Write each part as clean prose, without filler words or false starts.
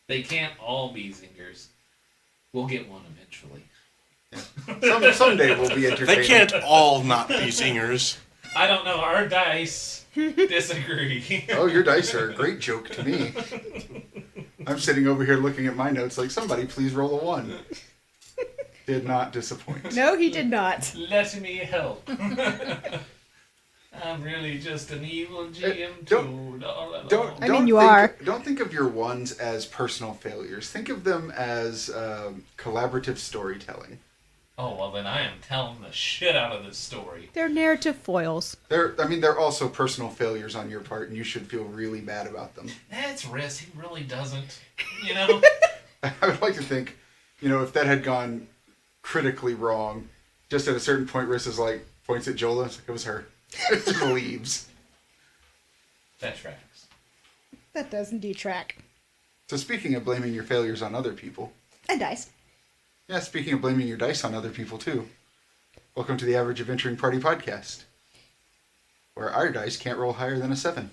They can't all be zingers. We'll get one eventually. Yeah. Someday we'll be entertaining. They can't all not be singers. I don't know. Our dice disagree. Oh, your dice are a great joke to me. I'm sitting over here looking at my notes like, somebody please roll a 1. Did not disappoint. No, he did not. Let me help. I'm really just an evil GM too. Don't think of your ones as personal failures. Think of them as collaborative storytelling. Oh, well then I am telling the shit out of this story. They're narrative foils. They're also personal failures on your part, and you should feel really bad about them. That's Rhys. He really doesn't. You know? I would like to think, if that had gone critically wrong, just at a certain point, Rhys is like, points at Jola, it's like, it was her. Just leaves. That tracks. That does indeed track. So speaking of blaming your failures on other people. And dice. Yeah, speaking of blaming your dice on other people, too. Welcome to the Average Adventuring Party podcast, where our dice can't roll higher than a 7.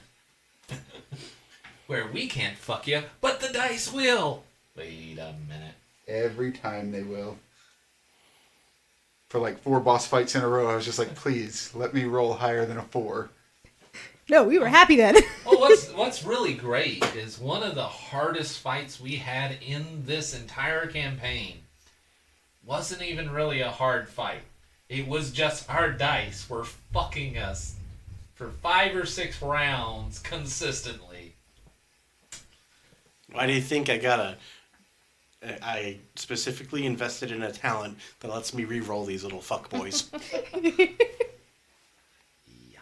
Where we can't fuck you, but the dice will. Wait a minute. Every time they will. For like 4 boss fights in a row, I was just like, please, let me roll higher than a 4. No, we were happy then. Well, what's really great is one of the hardest fights we had in this entire campaign wasn't even really a hard fight. It was just our dice were fucking us for 5 or 6 rounds consistently. Why do you think I specifically invested in a talent that lets me re-roll these little fuckboys? Yeah.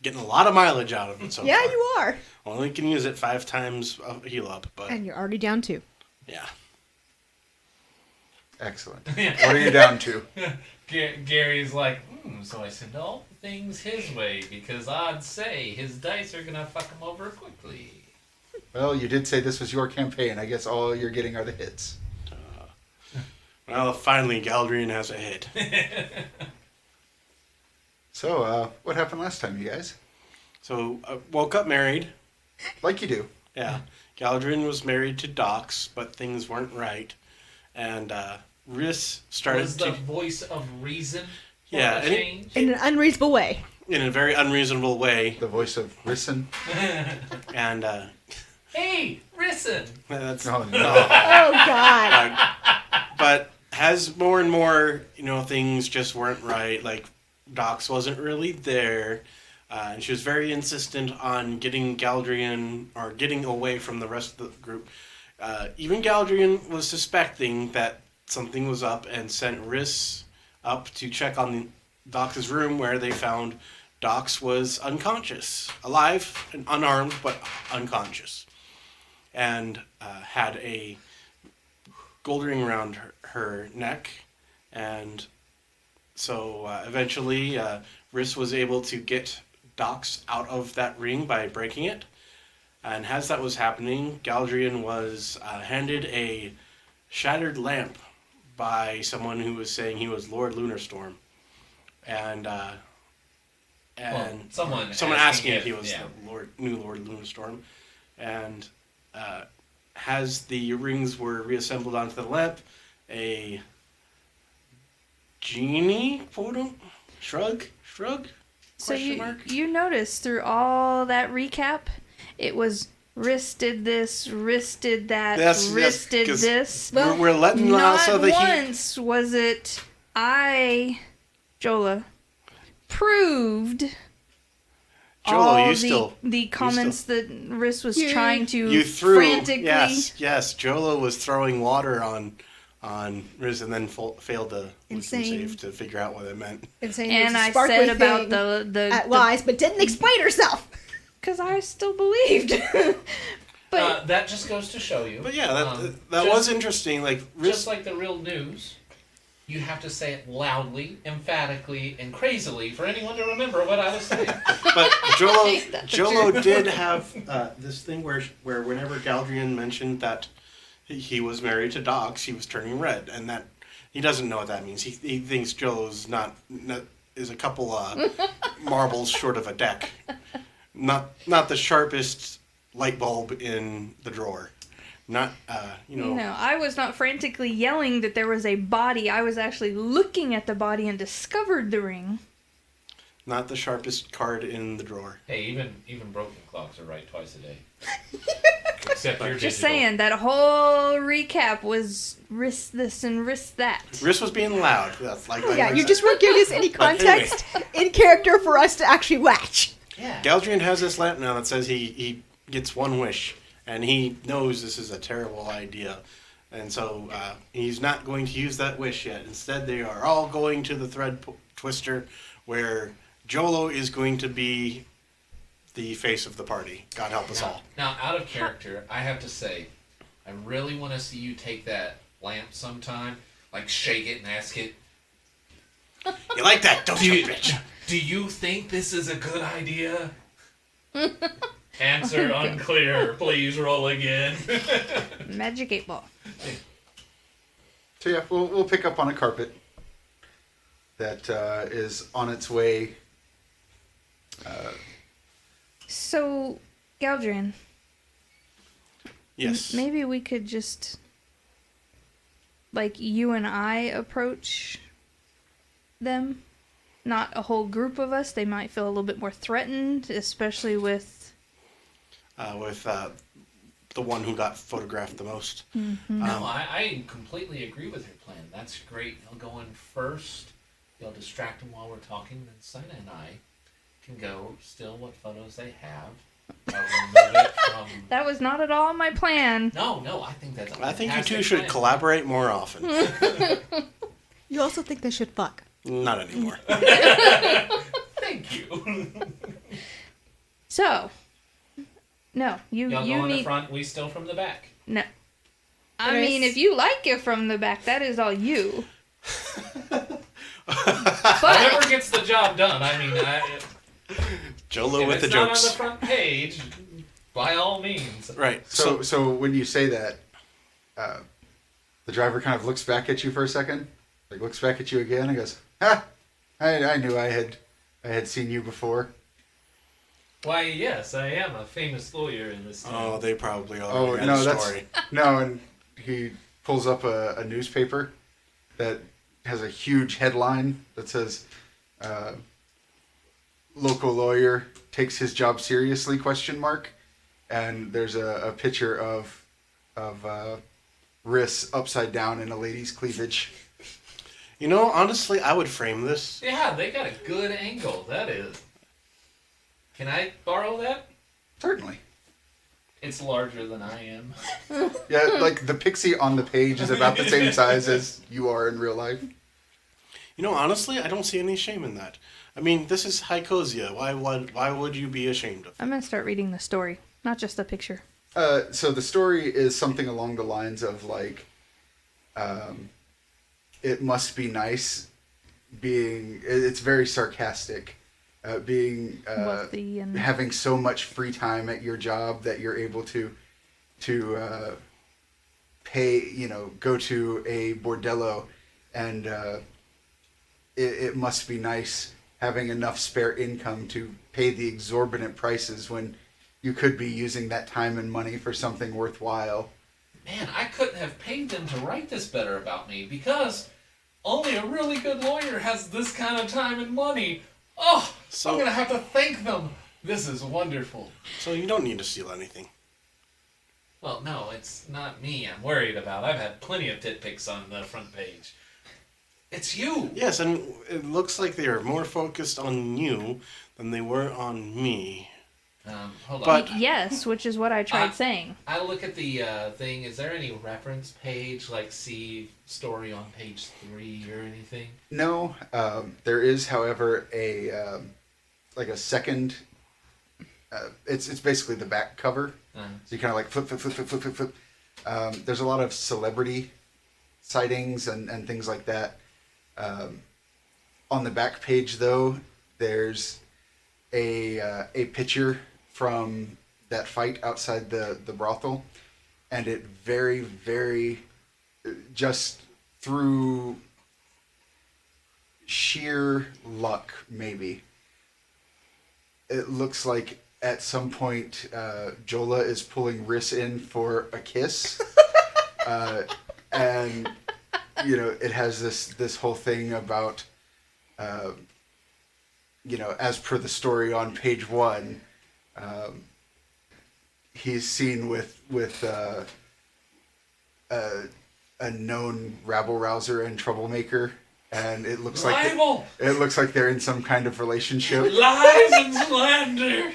Getting a lot of mileage out of it so far. Yeah, you are. Only can use it 5 times a heal up, but... And you're already down 2. Yeah. Excellent. What are you down to? Gary's like, so I send all the things his way because I'd say his dice are going to fuck him over quickly. Well, you did say this was your campaign. I guess all you're getting are the hits. Well, finally, Galdrien has a hit. So, what happened last time, you guys? So, woke up married. Like you do. Yeah. Galdrien was married to Dox, but things weren't right. And Rhys started Was to... the voice of reason Yeah, change? In an unreasonable way. In a very unreasonable way. The voice of Rhysen. And, Hey, Rhysen! that's... Oh, no. Oh, God. But as more and more, things just weren't right, like, Dox wasn't really there, and she was very insistent on getting Galdrien, or getting away from the rest of the group. Even Galdrien was suspecting that something was up and sent Rhys up to check on Dox's room, where they found Dox was unconscious, alive and unarmed, but unconscious, and had a gold ring around her neck. And so eventually Rhys was able to get Dox out of that ring by breaking it. And as that was happening, Galdrien was handed a shattered lamp by someone who was saying he was Lord Lunarstorm. And someone asking if he was the new Lord Lunarstorm. And as the rings were reassembled onto the lamp, a genie, quote, shrug? So you noticed through all that recap, it was Rhys did this, Rhys did that, Rhys did this. Well, we're letting not the heat. once was it Jola, proved all the comments that Rhys was trying to frantically... Yes, Jola was throwing water on Rhys and then failed the wisdom save to figure out what it meant. And I said about the lies, but didn't explain herself. Because I still believed. But that just goes to show you. But yeah, that was interesting. Like Rhys, just like the real news, you have to say it loudly, emphatically, and crazily for anyone to remember what I was saying. But Jolo did have this thing where whenever Galdrien mentioned that he was married to Dox, he was turning red, and that he doesn't know what that means. He thinks Jolo's is a couple marbles short of a deck, not the sharpest light bulb in the drawer. not, I was not frantically yelling that there was a body. I was actually looking at the body and discovered the ring. not the sharpest card in the drawer. Hey, even broken clocks are right twice a day. Except you're Just digital. saying, that whole recap was risk this and risk that. Rhys was being loud. That's like Yeah, I you said. just weren't giving us any context in character for us to actually watch. Yeah. Galdrien has this lamp now that says he gets one wish, and he knows this is a terrible idea. And so he's not going to use that wish yet. Instead, they are all going to the thread twister, where Jola is going to be the face of the party. God help us all. Now, out of character, I have to say, I really want to see you take that lamp sometime, like shake it and ask it, You like that, don't you, bitch? do you think this is a good idea? Answer unclear. Please roll again. Magic 8 ball. So yeah, we'll pick up on a carpet that is on its way. So, Galdrien, Yes. maybe we could just, like, you and I approach them. Not a whole group of us. They might feel a little bit more threatened, especially with... With the one who got photographed the most. No, I completely agree with your plan. That's great. You'll go in first. You'll distract them while we're talking. Then Saiyna and I can go steal what photos they have. Remove it from... That was not at all my plan. No, I think that's a I think you fantastic two should plan. collaborate more often. You also think they should fuck. Not anymore. Thank you. So, no, you Y'all go in need... the front, we steal from the back. No. I Rhys? mean, if you like it from the back, that is all you. Whoever gets the job done, I mean, Jola if with the it's not jokes. on the front page, by all means. Right. So when you say that, the driver kind of looks back at you for a second, like looks back at you again, and goes, "Ha! I knew I had seen you before." Why, yes, I am a famous lawyer in this town. Oh, they probably Oh already no, had a that's story. no, and he pulls up a newspaper that has a huge headline that says, "Local lawyer takes his job seriously?" ? And there's a picture of Rhys upside down in a lady's cleavage. You know, honestly, I would frame this. Yeah, they got a good angle, that is. Can I borrow that? Certainly. It's larger than I am. Yeah, like the pixie on the page is about the same size as you are in real life. You know, honestly, I don't see any shame in that. I mean, this is Hycosia. Why would you be ashamed of it? I'm going to start reading the story, not just the picture. So the story is something along the lines of like, it must be nice being. It's very sarcastic. Being Wealthy and... having so much free time at your job that you're able to pay, go to a bordello, and it must be nice having enough spare income to pay the exorbitant prices when you could be using that time and money for something worthwhile. Man, I couldn't have paid them to write this better about me because only a really good lawyer has this kind of time and money. Oh, I'm going to have to thank them. This is wonderful. So you don't need to steal anything. Well, no, it's not me I'm worried about. I've had plenty of tit pics on the front page. It's you. Yes, and it looks like they are more focused on you than they were on me. Hold But- on. Yes, which is what I tried saying. I look at the thing. Is there any reference page, like see story on page 3 or anything? No, there is, however, a second. It's basically the back cover. So you kind of like flip. There's a lot of celebrity sightings and things like that. On the back page, though, there's a picture from that fight outside the brothel, and it very, very, just through sheer luck, maybe, it looks like at some point, Jola is pulling Rhys in for a kiss. And, you know, it has this whole thing about, you know, as per the story on page 1, he's seen with a known rabble rouser and troublemaker, and it looks Libel! like they're in some kind of relationship. Lies and slander!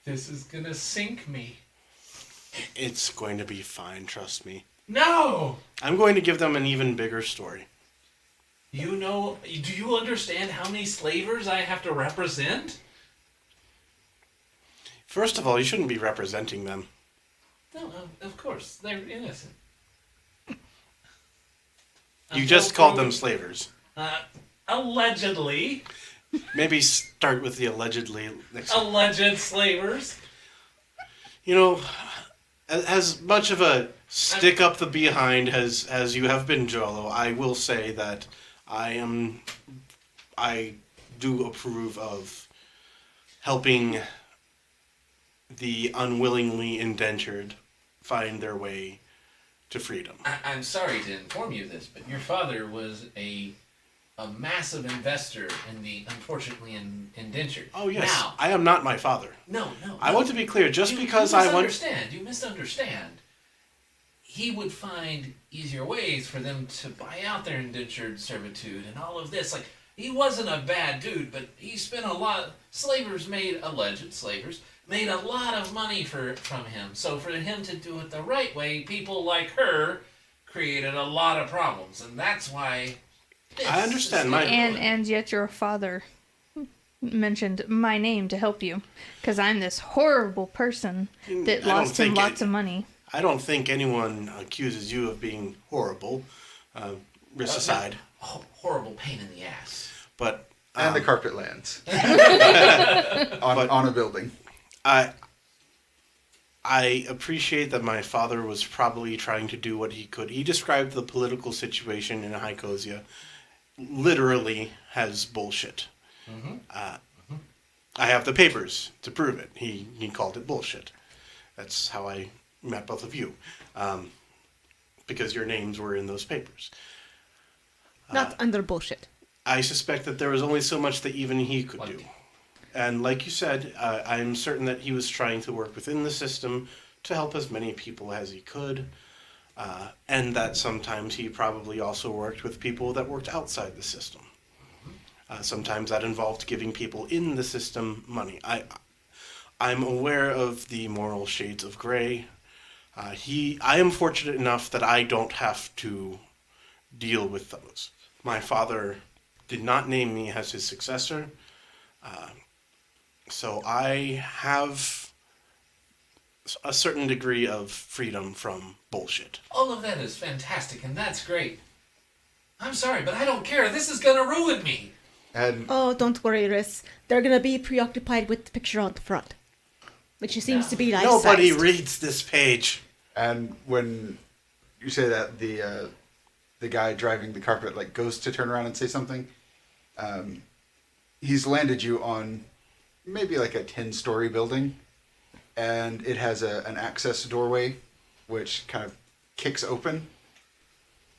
This is gonna sink me. It's going to be fine, trust me. No! I'm going to give them an even bigger story. You know, do you understand how many slavers I have to represent? First of all, you shouldn't be representing them. No, of course, they're innocent. You just called them slavers. Allegedly. Maybe start with the allegedly next time. Alleged slavers. You know, as much of a stick up the behind as you have been, Jolo, I will say that I do approve of helping the unwillingly indentured find their way to freedom. I'm sorry to inform you this, but your father was a massive investor in the unfortunately indentured. Oh yes, Now, I am not my father. no. I want to be clear, just because I want... You misunderstand. He would find easier ways for them to buy out their indentured servitude and all of this. Like, he wasn't a bad dude, but he spent alleged slavers made a lot of money from him. So for him to do it the right way, people like her created a lot of problems. And that's why... I understand. And yet your father mentioned my name to help you, because I'm this horrible person that lost him lots of money. I don't think anyone accuses you of being horrible, Rhys aside. Horrible pain in the ass. But And the carpet lands on a building. I appreciate that my father was probably trying to do what he could. He described the political situation in Hycosia literally as bullshit. Mm-hmm. I have the papers to prove it. He called it bullshit. That's how I met both of you, because your names were in those papers. Not under bullshit. I suspect that there was only so much that even he could do. And like you said, I'm certain that he was trying to work within the system to help as many people as he could. And that sometimes he probably also worked with people that worked outside the system. Sometimes that involved giving people in the system money. I'm aware of the moral shades of gray. I am fortunate enough that I don't have to deal with those. My father did not name me as his successor. So I have a certain degree of freedom from bullshit. All of that is fantastic, and that's great. I'm sorry, but I don't care. This is gonna ruin me. And Oh, don't worry, Rhys. They're gonna be preoccupied with the picture on the front, which seems to be life-sized. Nobody reads this page. And when you say that, the guy driving the carpet like goes to turn around and say something, he's landed you on maybe like a 10-story building, and it has an access doorway which kind of kicks open,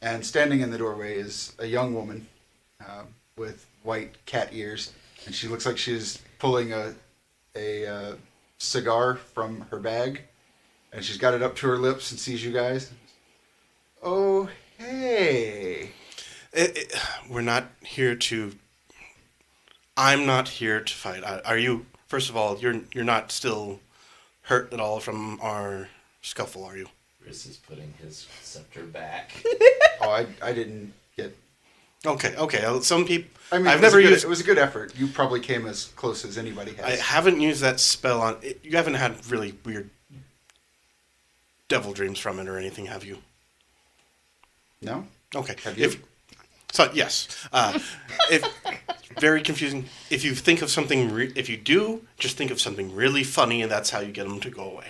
and standing in the doorway is a young woman with white cat ears, and she looks like she's pulling a cigar from her bag, and she's got it up to her lips and sees you guys. Oh, hey. We're not here to... I'm not here to fight. Are you... First of all, you're not still hurt at all from our scuffle, are you? Rhys is putting his scepter back. Oh, I didn't get... Okay. Some people... I mean, I've never used... It was a good effort. You probably came as close as anybody has. I haven't used that spell on... You haven't had really weird devil dreams from it or anything, have you? No? Okay. Have you? So, yes. Very confusing. If you think of something... if you do, just think of something really funny, and that's how you get them to go away.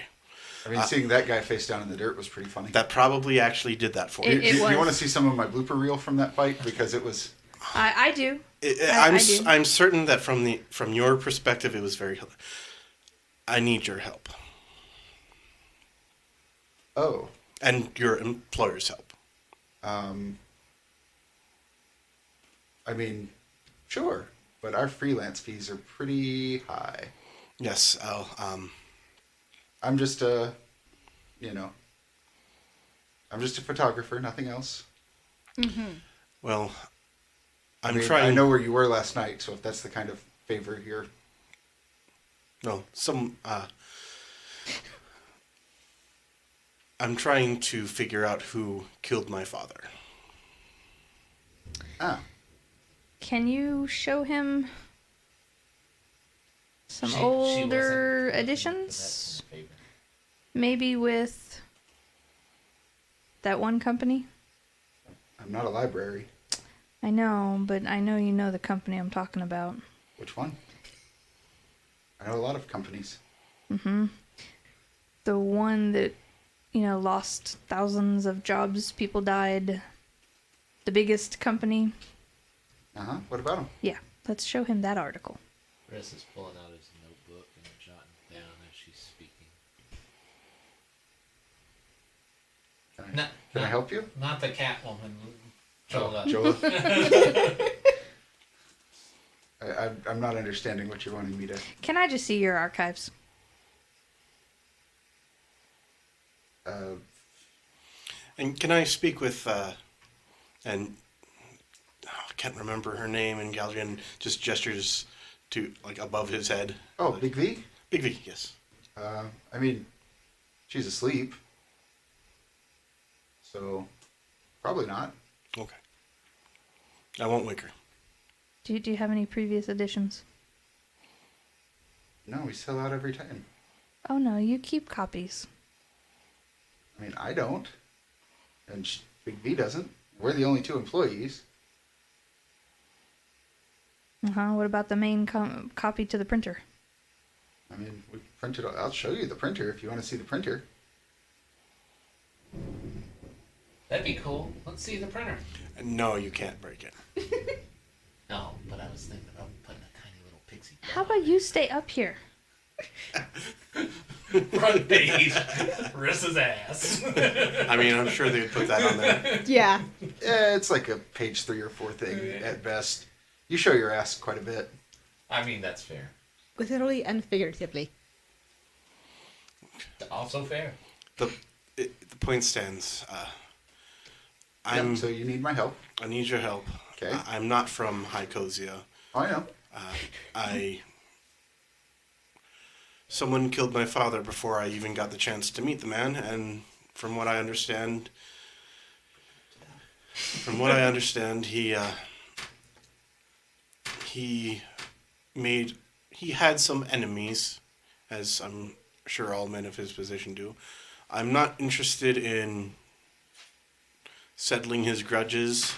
I mean, seeing that guy face down in the dirt was pretty funny. That probably actually did that for you. It Do you was. want to see some of my blooper reel from that fight? Because it was... I do. I do. I'm certain that from your perspective, it was very. I need your help Oh, and your employer's help. I mean, sure, but our freelance fees are pretty high. Yes, I'm just a, you know, I'm just a photographer, nothing else. well, I I'm mean, trying. I know where you were last night, so if that's the kind of favor you're. No, I'm trying to figure out who killed my father. Ah, Can you show him some She older wasn't- editions? Favor. Maybe with that one company? I'm not a library. I know, but I know you know the company I'm talking about. Which one? I know a lot of companies. The one that, lost thousands of jobs, people died. The biggest company. What about them? Yeah, let's show him that article. Rhys is pulling out his notebook and jotting down as she's speaking. Can I help you? Not the Catwoman, Jola. Jola. I'm not understanding what you're wanting me to. Can I just see your archives? And can I speak with and I can't remember her name, and Galdrien just gestures to like above his head. Oh, Big V? Big V, yes. I mean, she's asleep. So, probably not. Okay. I won't wake her. Do you have any previous editions? No, we sell out every time. Oh no, you keep copies. I mean, I don't. And Big V doesn't. We're the only two employees. What about the main copy to the printer? I mean, we printed. I'll show you the printer if you want to see the printer. That'd be cool. Let's see the printer. No, you can't break it. No, but I was thinking about putting a tiny little pixie. How about you stay up here? Front page, Rhys's ass. I mean, I'm sure they'd put that on there. Yeah. Yeah, it's like a page 3 or 4 thing at best. You show your ass quite a bit. I mean, that's fair. Literally and figuratively. Also fair. The point stands. Yeah, so you need my help. I need your help. Okay. I'm not from Hycosia. Oh, I know. Someone killed my father before I even got the chance to meet the man, and from what I understand, he had some enemies, as I'm sure all men of his position do. I'm not interested in settling his grudges.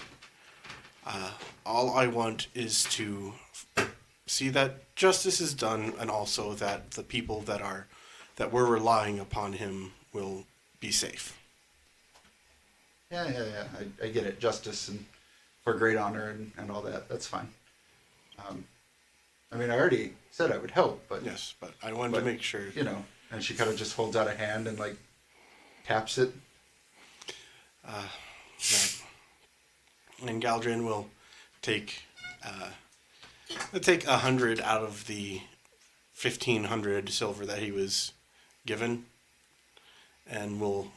All I want is to see that justice is done, and also that the people that we're relying upon him will be safe. Yeah. I get it. Justice and for great honor and all that. That's fine. I mean, I already said I would help, but Yes, but I wanted to make sure. you know. And she kind of just holds out a hand and like taps it. That. And Galdrien will take 100 out of the 1,500 silver that he was given, and we'll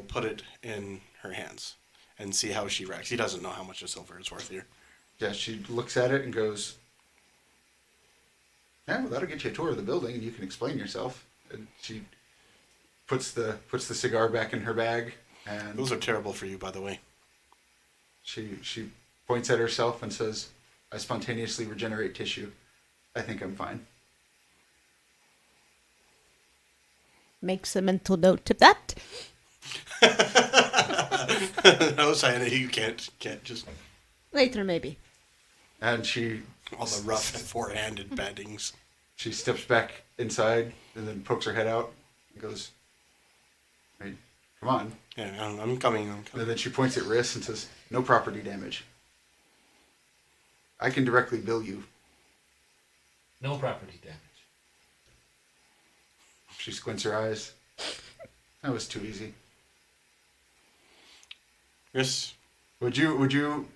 put it in her hands and see how she reacts. He doesn't know how much the silver is worth here. Yeah, she looks at it and goes, "Yeah, well, that'll get you a tour of the building, and you can explain yourself." And she puts the cigar back in her bag, and Those are terrible for you, by the way. she points at herself and says, "I spontaneously regenerate tissue. I think I'm fine." Makes a mental note of that. No, Saiyna, you can't just Later, maybe. And she all the rough four-handed bandings. She steps back inside and then pokes her head out and goes, "Hey, come on." Yeah, I'm coming. And then she points at Rhys and says, "No property damage." I can directly bill you. No property damage. She squints her eyes. That was too easy. Rhys, Would you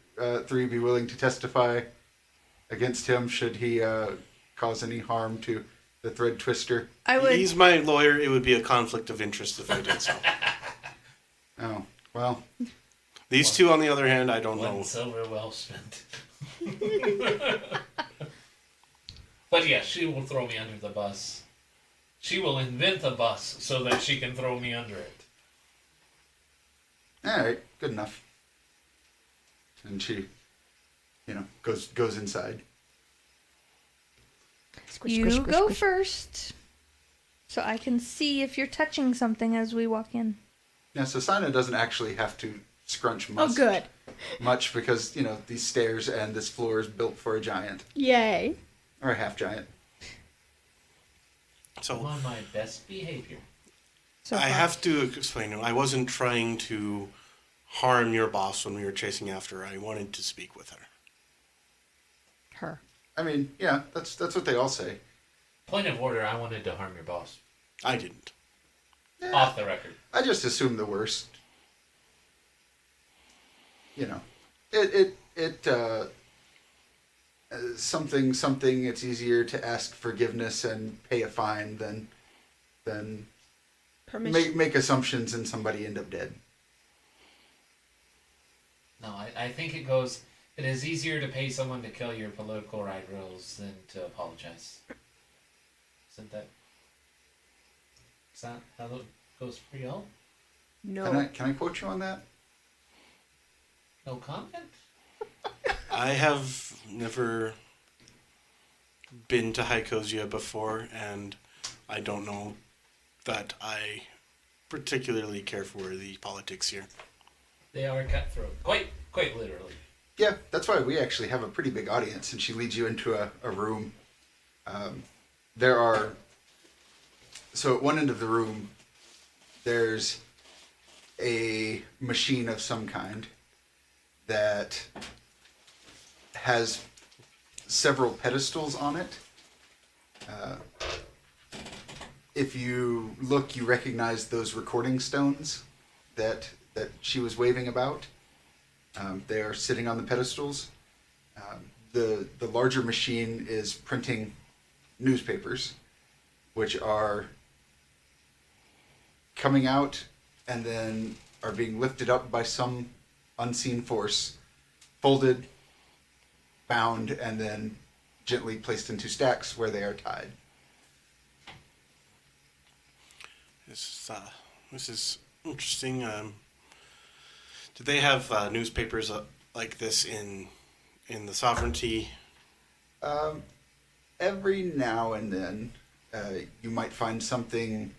three be willing to testify against him should he cause any harm to the thread twister? I would. he's my lawyer. It would be a conflict of interest if I did so. Oh, well, These two, on the other hand, I don't know. One silver well spent. But yeah, she will throw me under the bus. She will invent a bus so that she can throw me under it. all right, good enough. And she, goes inside. Squish, You squish, squish, go squish. first, so I can see if you're touching something as we walk in. Yeah, so Saiyna doesn't actually have to scrunch Oh, good. much because, these stairs and this floor is built for a giant. Yay. Or a half giant. I'm So on my best behavior. So I far. have to explain. I wasn't trying to harm your boss when we were chasing after her. I wanted to speak with her. her. I mean, yeah, that's what they all say. Point of order, I wanted to harm your boss. I didn't. Off the record. I just assume the worst. Something. It's easier to ask forgiveness and pay a fine than Permission. make assumptions and somebody end up dead. No, I think it goes. It is easier to pay someone to kill your political rivals than to apologize. Isn't that? Is that how it goes for y'all? No. Can I quote you on that? No comment? I have never been to Hycosia before, and I don't know that I particularly care for the politics here. They are cutthroat. Quite literally. Yeah, that's why we actually have a pretty big audience, and she leads you into a room. There are... So at one end of the room, there's a machine of some kind that has several pedestals on it. If you look, you recognize those recording stones that she was waving about. They are sitting on the pedestals. The larger machine is printing newspapers, which are coming out and then are being lifted up by some unseen force, folded, bound, and then gently placed into stacks where they are tied. This is interesting. Do they have newspapers like this in the Sovereignty? Every now and then, you might find something.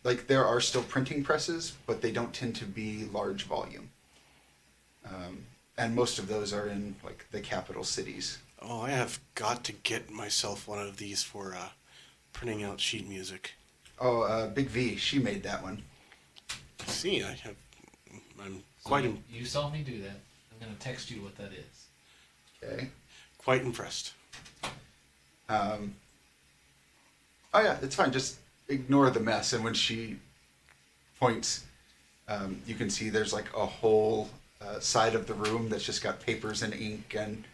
Like there are still printing presses, but they don't tend to be large volume. And most of those are in like the capital cities. Oh, I have got to get myself one of these for printing out sheet music. Oh, Big V, she made that one. See, I'm So quite you saw me do that. I'm gonna text you what that is. Okay. quite impressed. Oh yeah, it's fine. Just ignore the mess. And when she points, you can see there's like a whole side of the room that's just got papers and ink and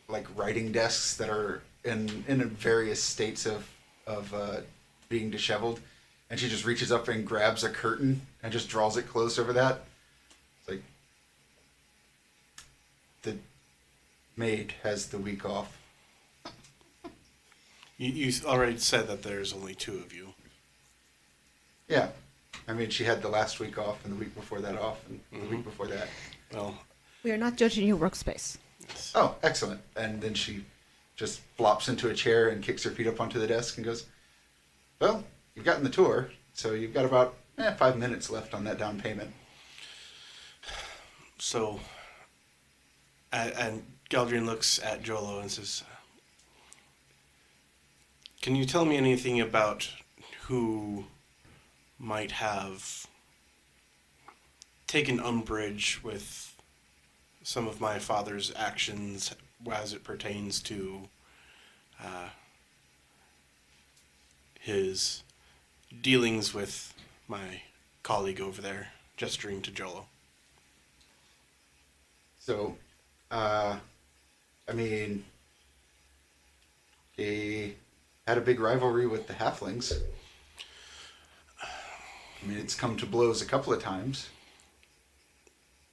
like writing desks that are in various states of being disheveled. And she just reaches up and grabs a curtain and just draws it close over that. It's like the maid has the week off. You already said that there's only two of you. Yeah. I mean, she had the last week off and the week before that off and the week before that. Well, We are not judging your workspace. yes. Oh, excellent. And then she just flops into a chair and kicks her feet up onto the desk and goes, well, you've gotten the tour, so you've got about 5 minutes left on that down payment. So, and Galdrien looks at Jola and says, can you tell me anything about who might have taken umbrage with some of my father's actions as it pertains to his dealings with my colleague over there, gesturing to Jola. So, I mean, he had a big rivalry with the halflings. I mean, it's come to blows a couple of times.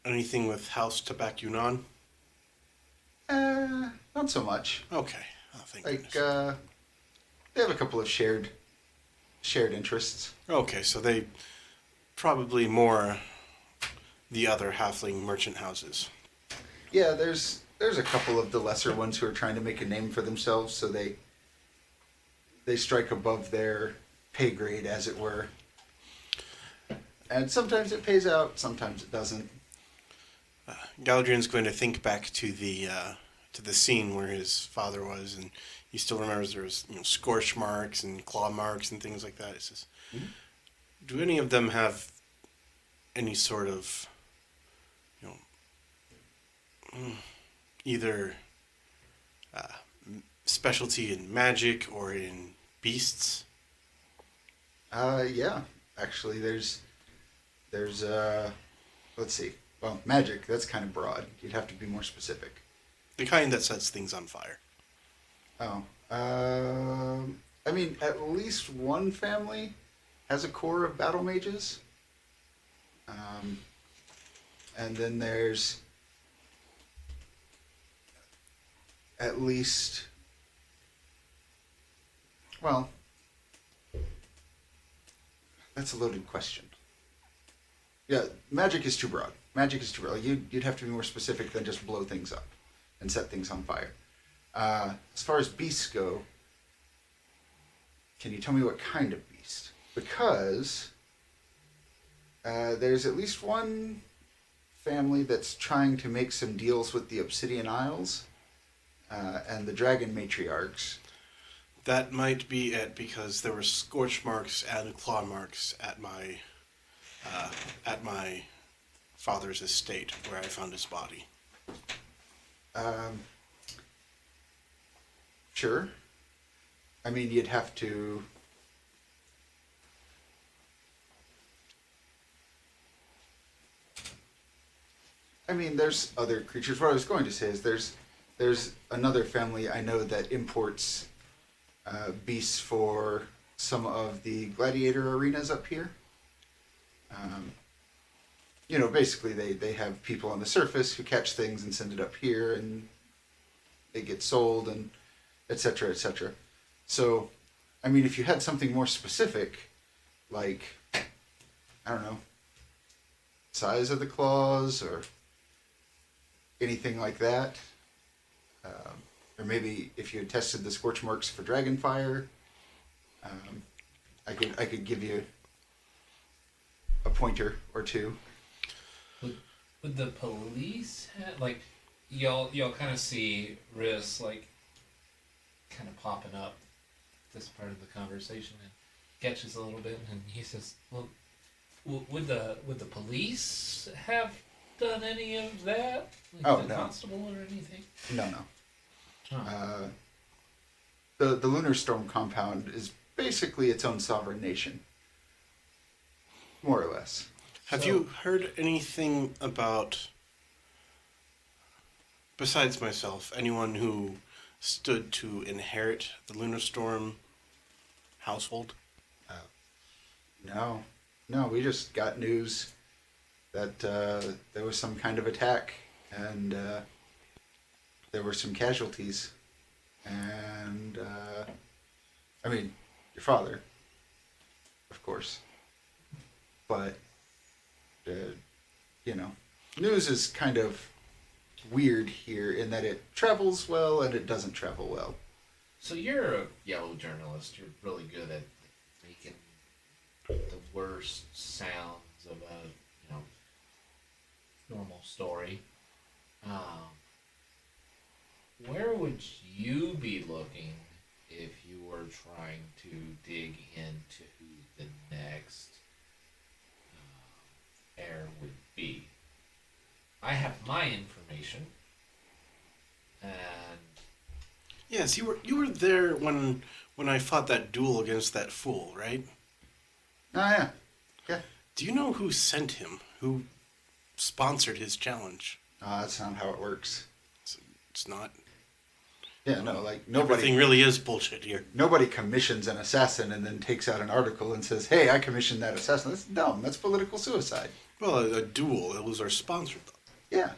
Anything with House Tabakunan? Not so much. Okay. Oh, thank Like, goodness. they have a couple of shared interests. Okay, so they probably more the other halfling merchant houses. Yeah, there's a couple of the lesser ones who are trying to make a name for themselves, so they strike above their pay grade, as it were. And sometimes it pays out, sometimes it doesn't. Galdrien's going to think back to the scene where his father was, and he still remembers there was scorch marks and claw marks and things like that. He says, "Do any of them have any sort of, either specialty in magic or in beasts?" Yeah, actually, there's let's see. Well, magic, that's kind of broad. You'd have to be more specific. The kind that sets things on fire. Oh, I mean, at least one family has a core of battle mages. And then there's at least, well, that's a loaded question. Yeah, magic is too broad. Magic is too broad. You'd have to be more specific than just blow things up and set things on fire. As far as beasts go, can you tell me what kind of beast? Because there's at least one family that's trying to make some deals with the Obsidian Isles and the Dragon Matriarchs. That might be it, because there were scorch marks and claw marks at my father's estate where I found his body. Sure. I mean, you'd have to. I mean, there's other creatures. What I was going to say is there's another family I know that imports beasts for some of the gladiator arenas up here. Basically they have people on the surface who catch things and send it up here, and they get sold, and et cetera, et cetera. So, I mean, if you had something more specific, like, I don't know, size of the claws or anything like that, or maybe if you had tested the scorch marks for dragonfire, I could give you a pointer or two. Would the police have, like, y'all kind of see Rhys like kind of popping up this part of the conversation and catches a little bit, and he says, "Well, would the police have done any of that? Like Oh, the no. constable or anything?" No. Huh. The Lunar Storm compound is basically its own sovereign nation, more or less. Have So- you heard anything about, besides myself, anyone who stood to inherit the Lunar Storm household? No, we just got news that there was some kind of attack, and there were some casualties, and I mean, your father, of course, but news is kind of weird here in that it travels well and it doesn't travel well. So you're a yellow journalist. You're really good at making the worst sounds of a normal story. Where would you be looking if you were trying to dig into who the next heir would be? I have my information, and Yes, you were there when I fought that duel against that fool, right? Oh, yeah. Yeah. Do you know who sent him? Who sponsored his challenge? That's not how it works. It's not. Yeah, no, like, nobody... Everything really is bullshit here. Nobody commissions an assassin and then takes out an article and says, hey, I commissioned that assassin. That's dumb. That's political suicide. Well, a duel. It was our sponsor, though. Yeah.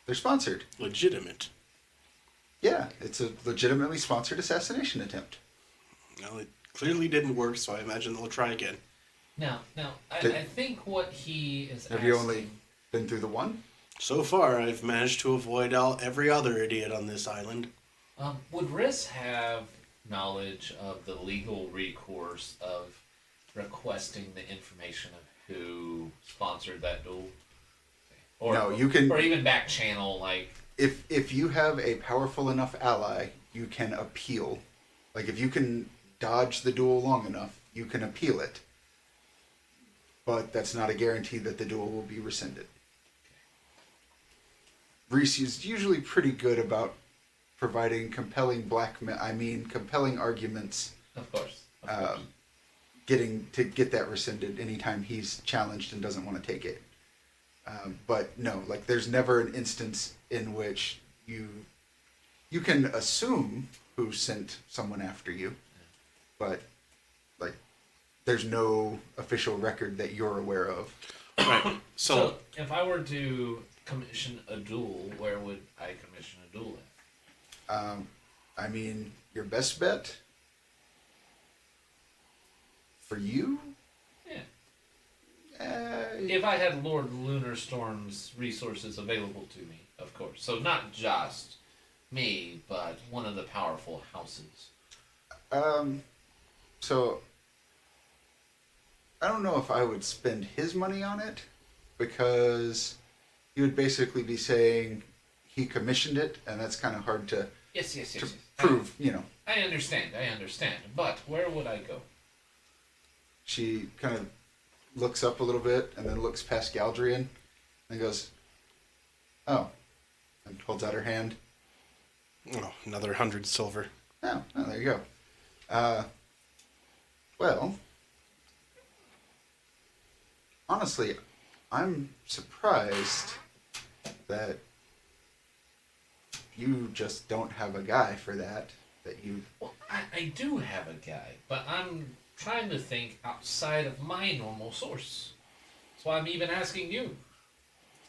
They're sponsored. Legitimate. Yeah. It's a legitimately sponsored assassination attempt. Well, it clearly didn't work, so I imagine they'll try again. now, I think what he is Have asking... you only been through the one? So far, I've managed to avoid every other idiot on this island. Would Rhys have knowledge of the legal recourse of requesting the information of who sponsored that duel? Or, No, you can... Or even back channel, like... If you have a powerful enough ally, you can appeal. Like, if you can dodge the duel long enough, you can appeal it. But that's not a guarantee that the duel will be rescinded. Rhys is usually pretty good about providing compelling compelling arguments, Of course. get that rescinded anytime he's challenged and doesn't want to take it. But no, like, there's never an instance in which you can assume who sent someone after you, but like, there's no official record that you're aware of. Right. So, if I were to commission a duel, where would I commission a duel at? I mean, your best bet for you? Yeah. If I had Lord Lunarstorm's resources available to me, of course. So not just me, but one of the powerful houses. So I don't know if I would spend his money on it, because you would basically be saying he commissioned it, and that's kind of hard to Yes. prove, I understand. But where would I go? She kind of looks up a little bit and then looks past Galdrien and goes, oh, and holds out her hand. Oh, another 100 silver. Oh, there you go. Well, honestly, I'm surprised that you just don't have a guy for that you... Well, I do have a guy, but I'm trying to think outside of my normal source. That's why I'm even asking you.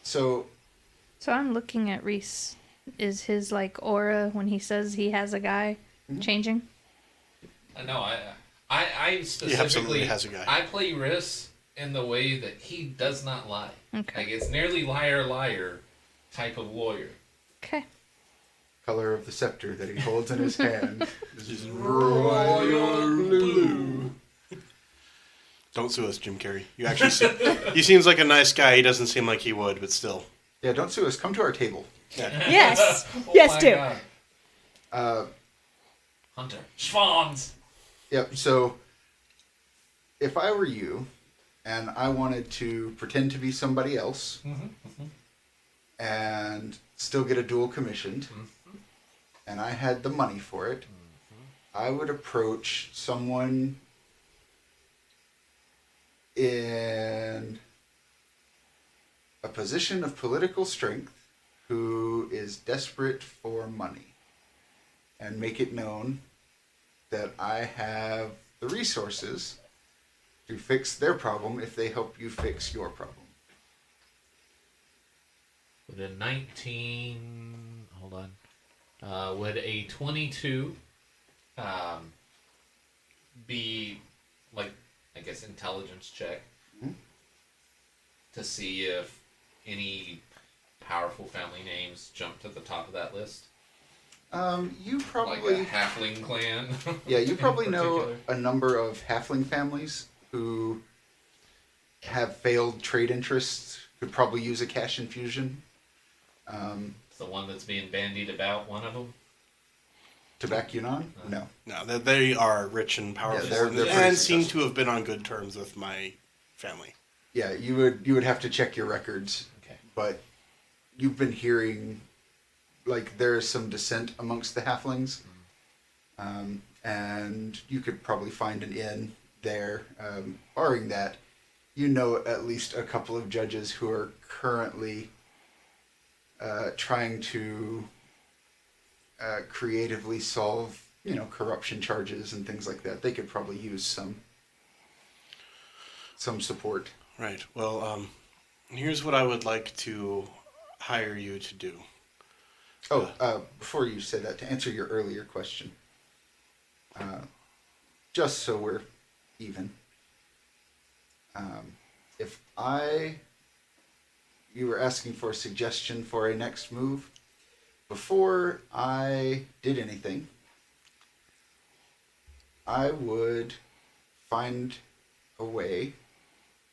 So I'm looking at Rhys. Is his like aura when he says he has a guy changing? No, I specifically... He absolutely has a guy. I play Rhys in the way that he does not lie. Okay. Like, it's nearly liar type of lawyer. Okay. color of the scepter that he holds in his hand is royal blue. Don't sue us, Jim Carrey. You actually he seems like a nice guy. He doesn't seem like he would, but still. Yeah, don't sue us. Come to our table. Yeah. Yes. Oh Yes, my do. God. Hunter. Schwans. Yep, so if I were you and I wanted to pretend to be somebody else and still get a duel commissioned and I had the money for it, I would approach someone in a position of political strength who is desperate for money and make it known that I have the resources to fix their problem if they help you fix your problem. Would a 19... Hold on. Would a 22 be, like, I guess, intelligence check to see if any powerful family names jump to the top of that list? You probably... Like a halfling clan? Yeah, you probably know particular? a number of halfling families who have failed trade interests, could probably use a cash infusion. It's the one that's being bandied about, one of them? To back you on? No. No, they are rich and powerful, they're pretty and seem successful. to have been on good terms with my family. Yeah, you would have to check your records, Okay. but you've been hearing, like, there's some dissent amongst the halflings, and you could probably find an inn there. Barring that, you know at least a couple of judges who are currently trying to creatively solve, corruption charges and things like that. They could probably use some support. Right. Well, here's what I would like to hire you to do. Before you say that, to answer your earlier question, just so we're even, if you were asking for a suggestion for a next move, before I did anything, I would find a way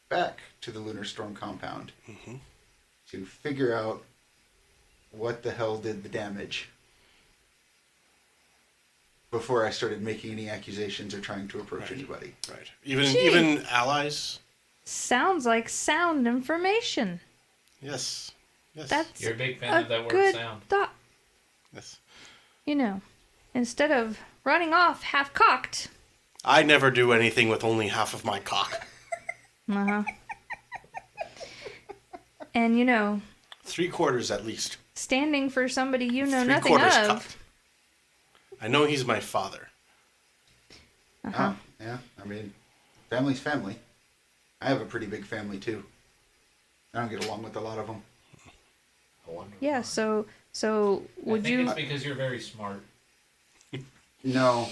back to the Lunar Storm compound to figure out what the hell did the damage before I started making any accusations or trying to approach anybody. Right. Even allies? Sounds like sound information. Yes. Yes. That's You're a big fan of that word good sound. thought. Yes. Instead of running off half-cocked. I never do anything with only half of my cock. Uh-huh. And, 3/4 at least. standing for somebody you know nothing 3/4 of. cocked. I know he's my father. Uh-huh. Oh, yeah. I mean, family's family. I have a pretty big family, too. I don't get along with a lot of them. I wonder Yeah, why. so would I think you... it's because you're very smart. No,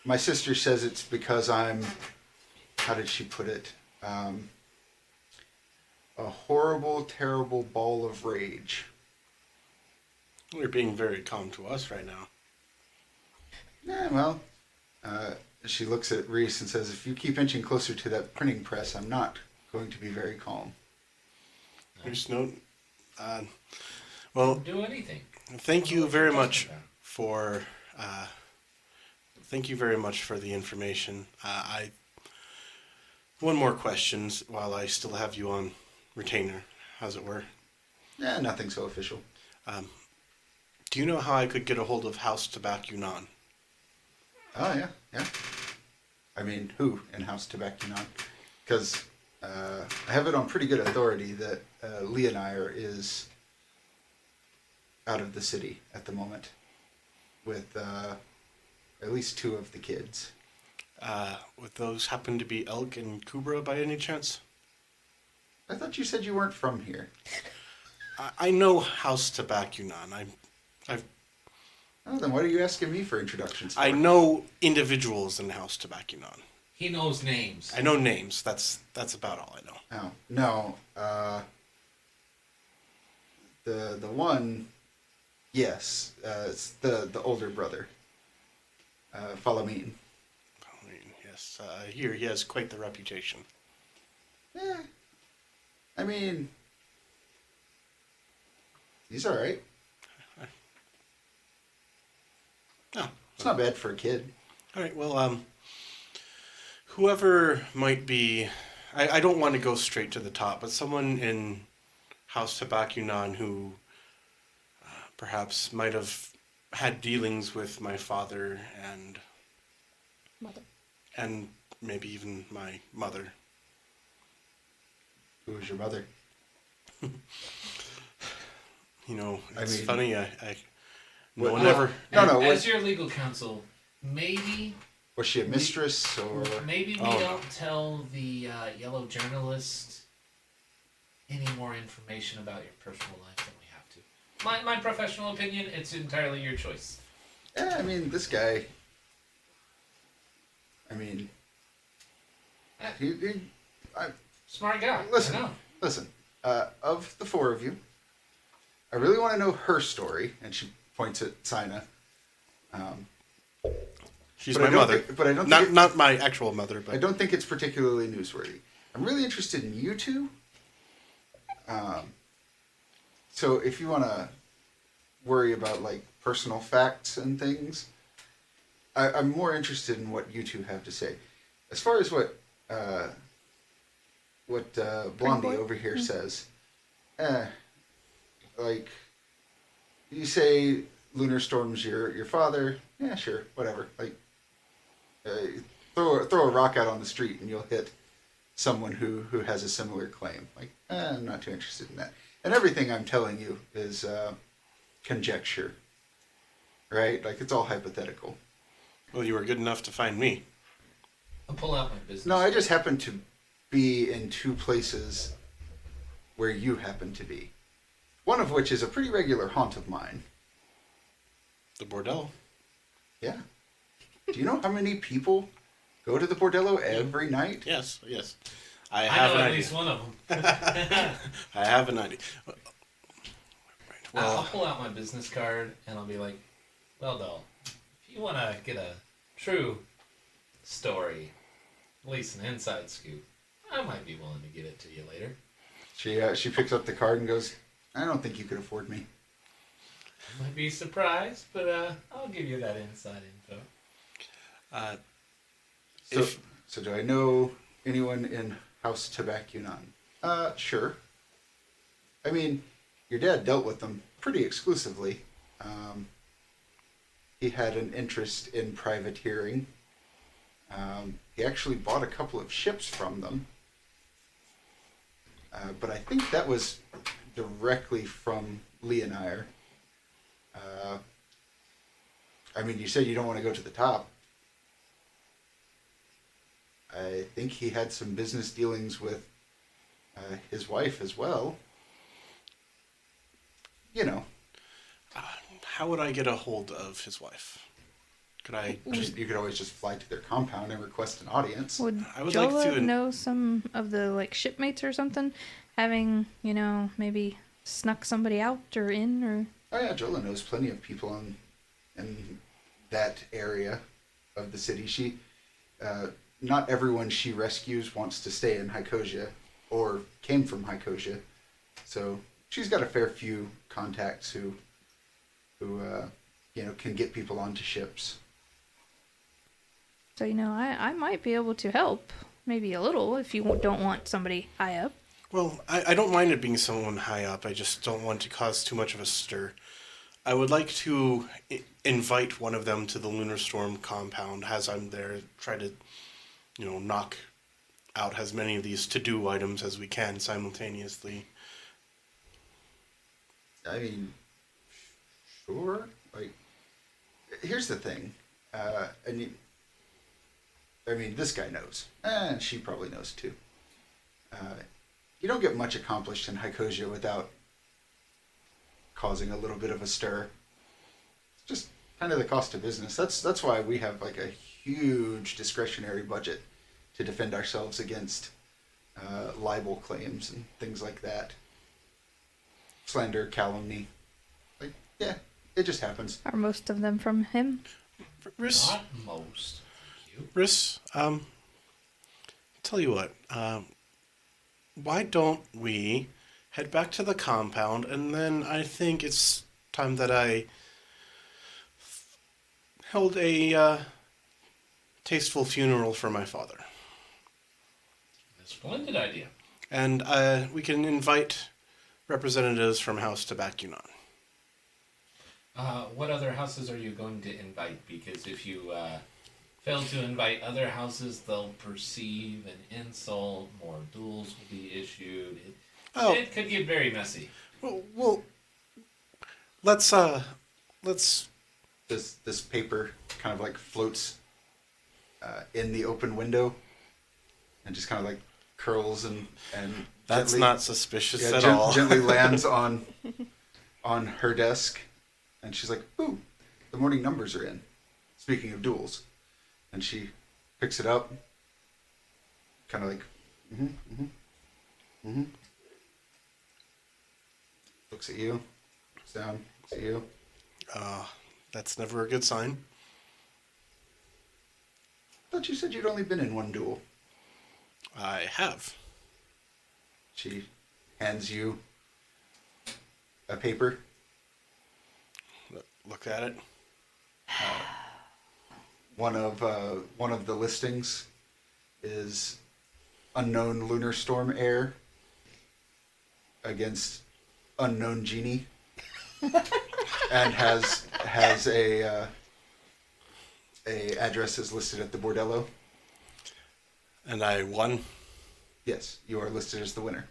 my sister says it's because I'm, how did she put it? A horrible, terrible ball of rage. You're being very calm to us right now. Yeah, well, she looks at Rhys and says, if you keep inching closer to that printing press, I'm not going to be very calm. There's no... well, Do anything. thank you very much about. for... thank you very much for the information. One more questions while I still have you on retainer, as it were. Yeah, nothing so official. Do you know how I could get a hold of House Tabacunon? Oh, yeah, yeah. I mean, who in House Tabacunon? Because I have it on pretty good authority that Leonire is out of the city at the moment with at least 2 of the kids. Would those happen to be Elk and Kubra by any chance? I thought you said you weren't from here. I know House Tabacunon. Oh, then why are you asking me for introductions? I know individuals in House Tabacunon. He knows names. I know names. That's about all I know. Oh, no. The one, yes, it's the older brother. Falamine. Yes, here he has quite the reputation. Yeah. I mean, he's all right. Oh, It's not bad for a kid. all right. Well, whoever might be, I don't want to go straight to the top, but someone in House Tabacunon who perhaps might have had dealings with my father and maybe even my mother. Who was your mother? It's mean, funny. No what- one ever. No, As your legal counsel, maybe Was she a mistress or? maybe we Oh. don't tell the yellow journalist any more information about your personal life than we have to. My professional opinion, it's entirely your choice. Yeah, I mean, this guy. I mean, Smart guy. Listen. I know. listen. Of the 4 of you, I really want to know her story, and she points at Saiyna. She's But I my don't mother. think- but I don't not think it- not my actual mother, I but don't think it's particularly newsworthy. I'm really interested in you 2. So if you want to worry about like personal facts and things, I'm more interested in what you 2 have to say. As far as what Blondie Springboard? over here says, like, you say Lunar Storm's your father. Yeah, sure, whatever. Like, throw a rock out on the street and you'll hit someone who has a similar claim. Like, I'm not too interested in that. And everything I'm telling you is conjecture, right? Like, it's all hypothetical. Well, you were good enough to find me. I'll pull out my business. No, I just happen to be in two places where you happen to be. One of which is a pretty regular haunt of mine. The bordello. Yeah. Do you know how many people go to the bordello every night? Yes. I have know an at idea. least one of them. I have an idea. Right. I'll Well, pull out my business card and I'll be like, well, doll, if you want to get a true story, at least an inside scoop, I might be willing to get it to you later. She picks up the card and goes, I don't think you could afford me. You might be surprised, but I'll give you that inside info. So do I know anyone in House Tabacunan? Sure. I mean, your dad dealt with them pretty exclusively. He had an interest in privateering. He actually bought a couple of ships from them. But I think that was directly from Leonire. I mean, you said you don't want to go to the top. I think he had some business dealings with his wife as well. You know, how would I get a hold of his wife? Could I you could always just fly to their compound and request an audience. Would I would Jola like to- know some of the like shipmates or something? Having, maybe snuck somebody out or in or Oh yeah, Jola knows plenty of people in that area of the city. She, not everyone she rescues wants to stay in Hycosia or came from Hycosia, so she's got a fair few contacts who can get people onto ships. so I might be able to help. Maybe a little if you don't want somebody high up. Well, I don't mind it being someone high up. I just don't want to cause too much of a stir. I would like to invite one of them to the Lunar Storm compound as I'm there. Try to, knock out as many of these to-do items as we can simultaneously. I mean, sure. Like, here's the thing, this guy knows, and she probably knows too. You don't get much accomplished in Hycosia without causing a little bit of a stir. It's just kind of the cost of business. That's why we have like a huge discretionary budget to defend ourselves against libel claims and things like that. Slander, calumny. Like, yeah, it just happens. Are most of them from him? Rhys, Not most. Thank you. Rhys, tell you what, why don't we head back to the compound, and then I think it's time that I held a tasteful funeral for my father. A splendid idea. And we can invite representatives from House Tabacunan. What other houses are you going to invite? Because if you fail to invite other houses, they'll perceive an insult. More duels will be issued. It could get very messy. Well, let's This paper kind of like floats in the open window and just kind of like curls and That's gently, not suspicious yeah, at all. gently lands on her desk, and she's like, "Ooh, the morning numbers are in." Speaking of duels, and she picks it up, kind of like, looks at you, looks down, looks at you. That's never a good sign. Thought you said you'd only been in one duel. I have. She hands you a paper. Look at it. One of the listings is unknown lunar storm heir against unknown genie, and has a address is listed at the bordello. And I won. Yes, you are listed as the winner.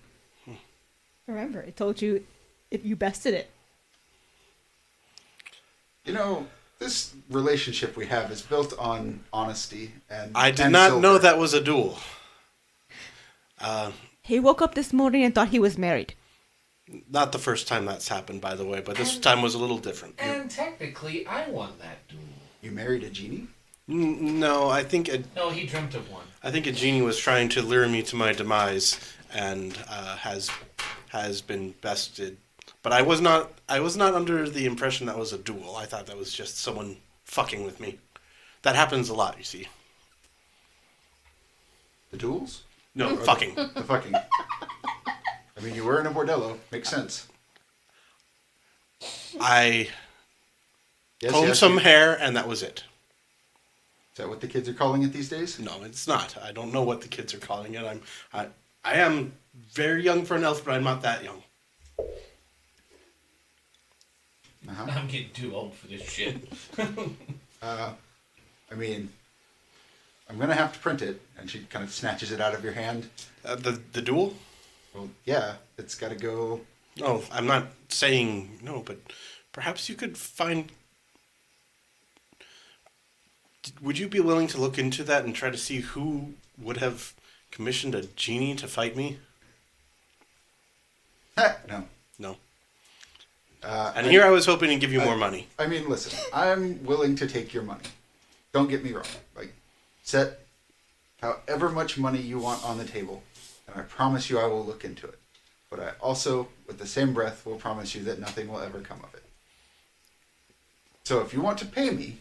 Remember, I told you if you bested it. You know, this relationship we have is built on honesty and I did and not silver. know that was a duel. He woke up this morning and thought he was married. Not the first time that's happened, by the way, but this time was a little different. And technically, I won that duel. You married a genie? No, I think No, he dreamt of one. a genie was trying to lure me to my demise, and has been bested. But I was not under the impression that was a duel. I thought that was just someone fucking with me. That happens a lot, you see. The duels? No, Or fucking. The fucking. I mean, you were in a bordello. Makes sense. I Yes, combed yes, some you- hair, and that was it. Is that what the kids are calling it these days? No, it's not. I don't know what the kids are calling it. I am very young for an elf, but I'm not that young. Uh-huh. I'm getting too old for this shit. I mean, I'm going to have to print it. And she kind of snatches it out of your hand. The duel? Well, yeah, it's got to go. No, I'm not saying no, but perhaps you could find. Would you be willing to look into that and try to see who would have commissioned a genie to fight me? No. No. And Here I was hoping to give you more money. I mean, listen, I'm willing to take your money. Don't get me wrong. Like, set however much money you want on the table, and I promise you I will look into it. But I also, with the same breath, will promise you that nothing will ever come of it. So if you want to pay me,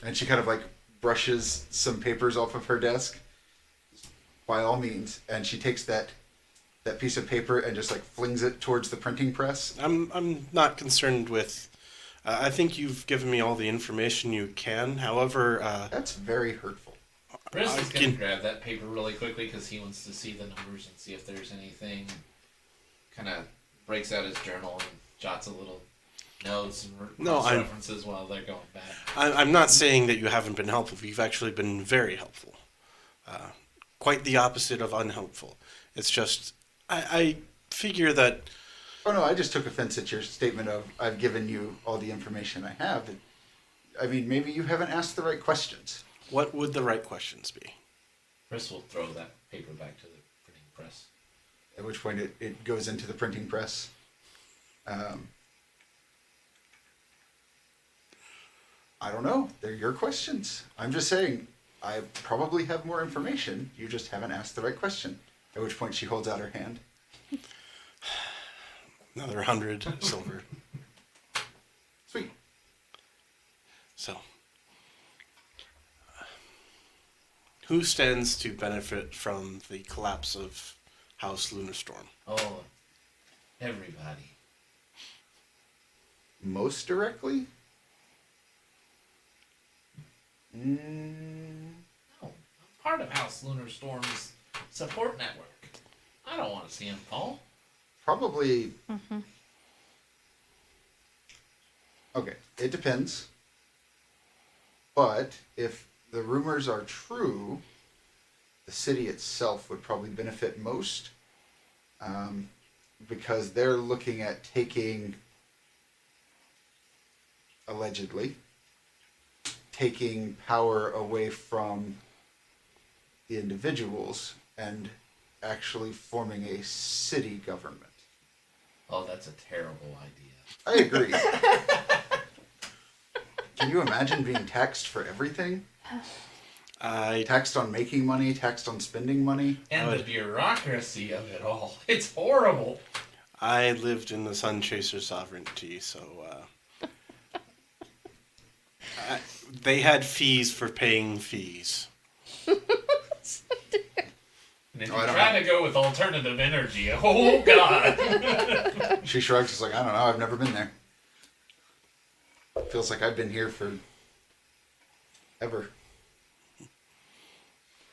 and she kind of like brushes some papers off of her desk, by all means, and she takes that piece of paper and just like flings it towards the printing press. I'm not concerned with. I think you've given me all the information you can. However, That's very hurtful. Rhys I is going to can- grab that paper really quickly because he wants to see the numbers and see if there's anything. Kind of breaks out his journal and jots a little notes and references while they're going back. I'm not saying that you haven't been helpful. You've actually been very helpful. Quite the opposite of unhelpful. It's just, I figure that. Oh no, I just took offense at your statement of I've given you all the information I have. I mean, maybe you haven't asked the right questions. What would the right questions be? Rhys will throw that paper back to the printing press. At which point it goes into the printing press. I don't know. They're your questions. I'm just saying, I probably have more information. You just haven't asked the right question. At which point she holds out her hand. Another 100 silver. Sweet. So, who stands to benefit from the collapse of House Lunarstorm? Oh, everybody. Most directly? No, I'm part of House Lunar Storm's support network. I don't want to see him fall. Probably. Okay, it depends. But if the rumors are true, the city itself would probably benefit most, because they're looking at taking, allegedly, taking power away from the individuals and actually forming a city government. Oh, that's a terrible idea. I agree. Can you imagine being taxed for everything? Taxed on making money, taxed on spending money. And the bureaucracy of it all. It's horrible. I lived in the Sun Chaser sovereignty, so they had fees for paying fees. And if Oh, you I don't try to go with alternative energy, oh god. She shrugs. It's like, I don't know. I've never been there. Feels like I've been here for ever.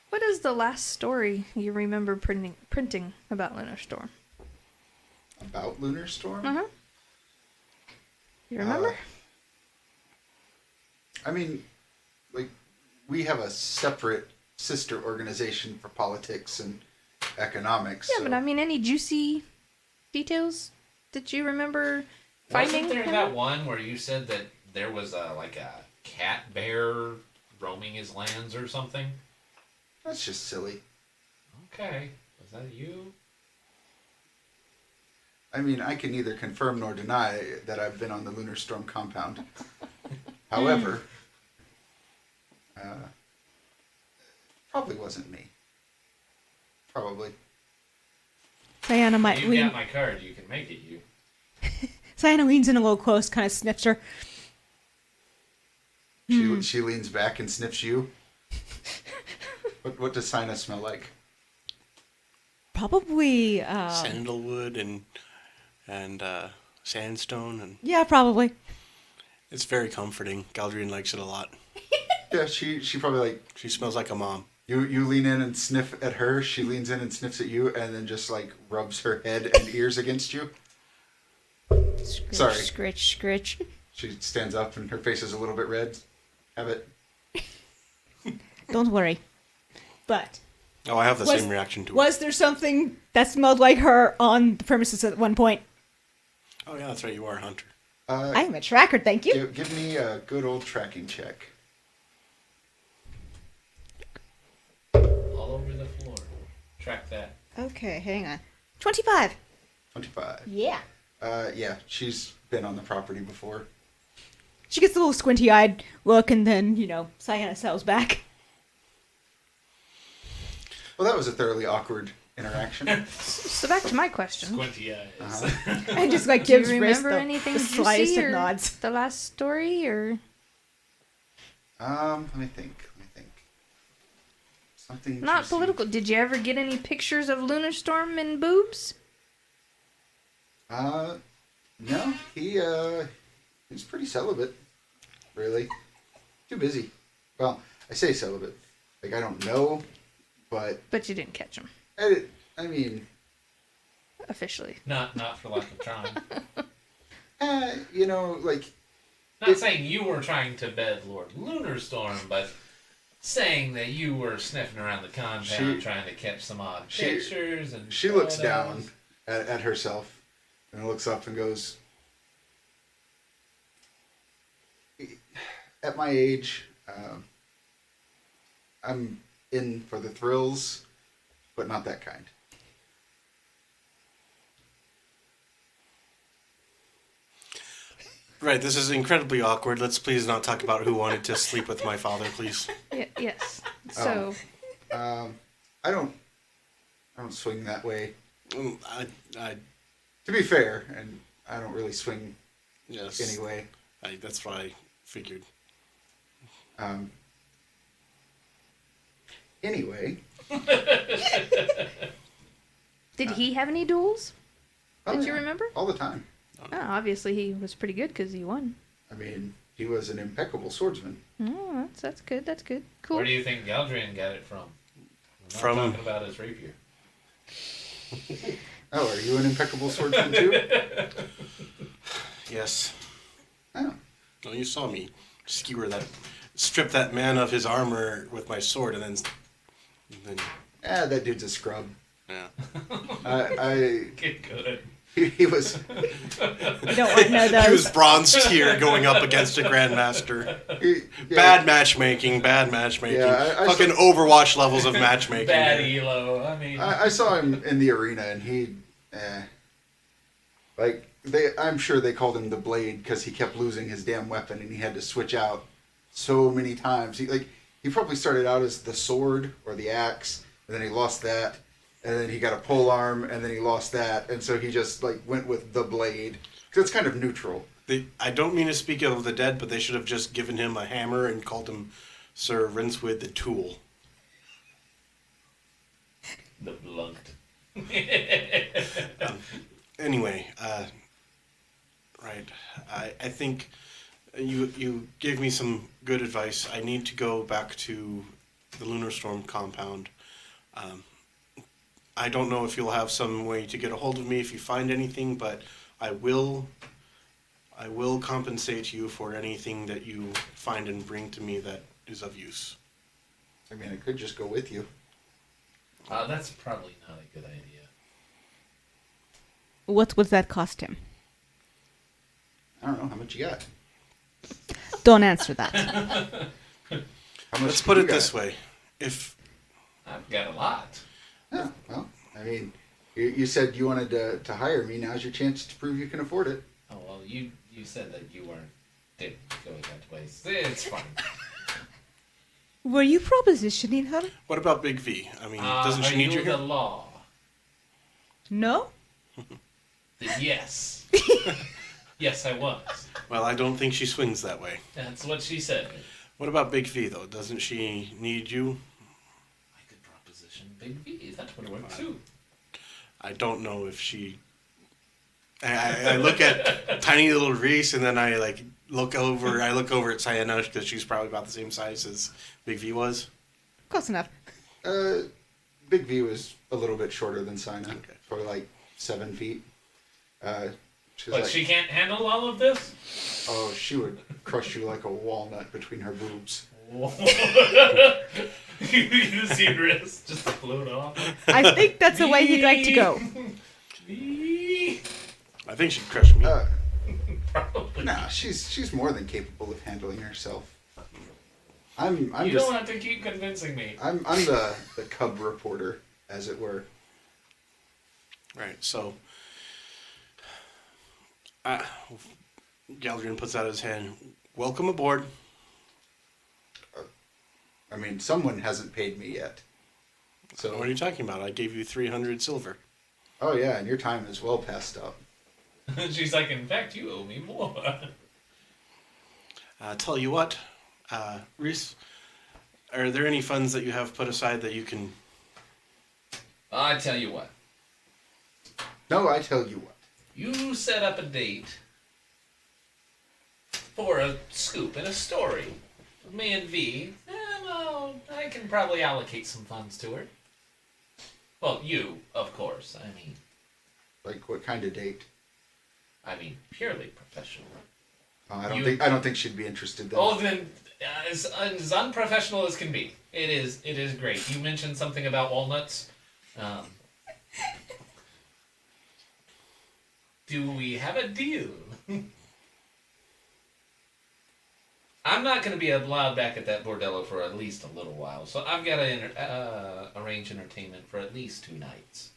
What is the last story you remember printing about Lunar Storm? About Lunar Storm? Uh huh. You remember? I mean, like, we have a separate sister organization for politics and economics. Yeah, so but I mean, any juicy details that you remember finding? Wasn't there that one where you said that there was a cat bear roaming his lands or something? That's just silly. Okay, was that you? I mean, I can neither confirm nor deny that I've been on the Lunar Storm compound. However, probably wasn't me. Probably. Saiyna might You lean. got my card. You can make it you. Saiyna leans in a little close, kind of sniffs her. She leans back and sniffs you. What does Saiyna smell like? Probably. Sandalwood and sandstone, and Yeah, probably. it's very comforting. Galdrien likes it a lot. Yeah, she probably like She smells like a mom. you lean in and sniff at her. She leans in and sniffs at you, and then just like rubs her head and ears against you. Scritch, Sorry. Scritch, scritch. She stands up and her face is a little bit red. Have it. Don't worry. But Oh, I have the Was- same reaction to it. was there something that smelled like her on the premises at one point? Oh yeah, that's right. You are a hunter. I am a tracker, thank you. Give me a good old tracking check. All over the floor. Track that. Okay, hang on. 25. 25. Yeah. Yeah, she's been on the property before. She gets a little squinty-eyed look, and then, Saiyna settles back. Well, that was a thoroughly awkward interaction. So back to my question. Squinty eyes. And just, Do you gives Rhys remember the, anything the slightest juicy of or nods. the last story or? Let me think. Something Not juicy. political. Did you ever get any pictures of Lunar Storm and boobs? No, he's pretty celibate, really. Too busy. Well, I say celibate. Like, I don't know, but But you didn't catch them I mean, officially. Not for lack of trying. like, Not saying you were trying to bed Lord Lunarstorm, but saying that you were sniffing around the compound trying to catch some odd pictures and she looks photos. down at herself and looks up and goes, at my age, I'm in for the thrills, but not that kind. Right, this is incredibly awkward. Let's please not talk about who wanted to sleep with my father, please. Yes. So, I don't swing that way. I To be fair, and I don't really swing yes. anyway. That's what I figured. Anyway. did he have any duels? Oh, Did you yeah, remember? all the time. Oh, obviously he was pretty good because he won. I mean, he was an impeccable swordsman. Oh, that's good. That's good. Cool. Where do you think Galdrien got it from? I'm not From- talking about his rapier. Oh, are you an impeccable swordsman too? Yes. Oh. Well, you saw me strip that man of his armor with my sword, and then That dude's a scrub. yeah. Get good. He was. You don't want to know those. He was bronze tier going up against a grandmaster. Bad matchmaking. Yeah, I Fucking saw- Overwatch levels of matchmaking. Bad here. elo. I mean, I saw him in the arena, and I'm sure they called him the Blade because he kept losing his damn weapon, and he had to switch out so many times. He probably started out as the sword or the axe, and then he lost that, and then he got a pole arm, and then he lost that, and so he just went with the Blade because it's kind of neutral. I don't mean to speak of the dead, but they should have just given him a hammer and called him Sir Rinswood the Tool. the blunt. Anyway, right. I think you gave me some good advice. I need to go back to the Lunar Storm compound. I don't know if you'll have some way to get a hold of me if you find anything, but I will compensate you for anything that you find and bring to me that is of use. I mean, I could just go with you. That's probably not a good idea. What would that cost him? I don't know how much you got. Don't answer that. How much Let's do put you it got? this way. If I've got a lot. Yeah, well, I mean, you said you wanted to hire me. Now's your chance to prove you can afford it. Oh well, you said that you didn't go that way. It's fine. Were you propositioning her? what about Big V? I mean, doesn't she Are need you you the here? law? No? Yes. Yes, I was. Well, I don't think she swings that way. That's what she said. What about Big V though? Doesn't she need you? I could proposition Big V. That would work too. I don't know if she. I look at tiny little Rhys, and then I look over. I look over at Saiyna because she's probably about the same size as Big V was. Close enough. Big V was a little bit shorter than Saiyna, Okay. probably like 7 feet. She's But like, she can't handle all of this? oh, she would crush you like a walnut between her boobs. You see Rhys just float off. I think that's the way he'd like to go. I think she'd crush me. Probably. Nah, she's more than capable of handling herself. I'm You just don't have to keep convincing me. I'm the cub reporter, as it were. Right. So, Galdrien puts out his hand. Welcome aboard. I mean, someone hasn't paid me yet. So What are you talking about? I gave you 300 silver. oh yeah, and your time is well past up. She's like, in fact, you owe me more. Tell you what, Rhys, are there any funds that you have put aside that you can? I tell you what. No, I tell you what. You set up a date for a scoop and a story. Me and V, well, I can probably allocate some funds to her. Well, you, of course. Like what kind of date? I mean, purely professional. I You- don't think she'd be interested then. Oh, then as unprofessional as can be. It is great. You mentioned something about walnuts. Do we have a deal? I'm not going to be allowed back at that bordello for at least a little while, so I've got to arrange entertainment for at least 2 nights.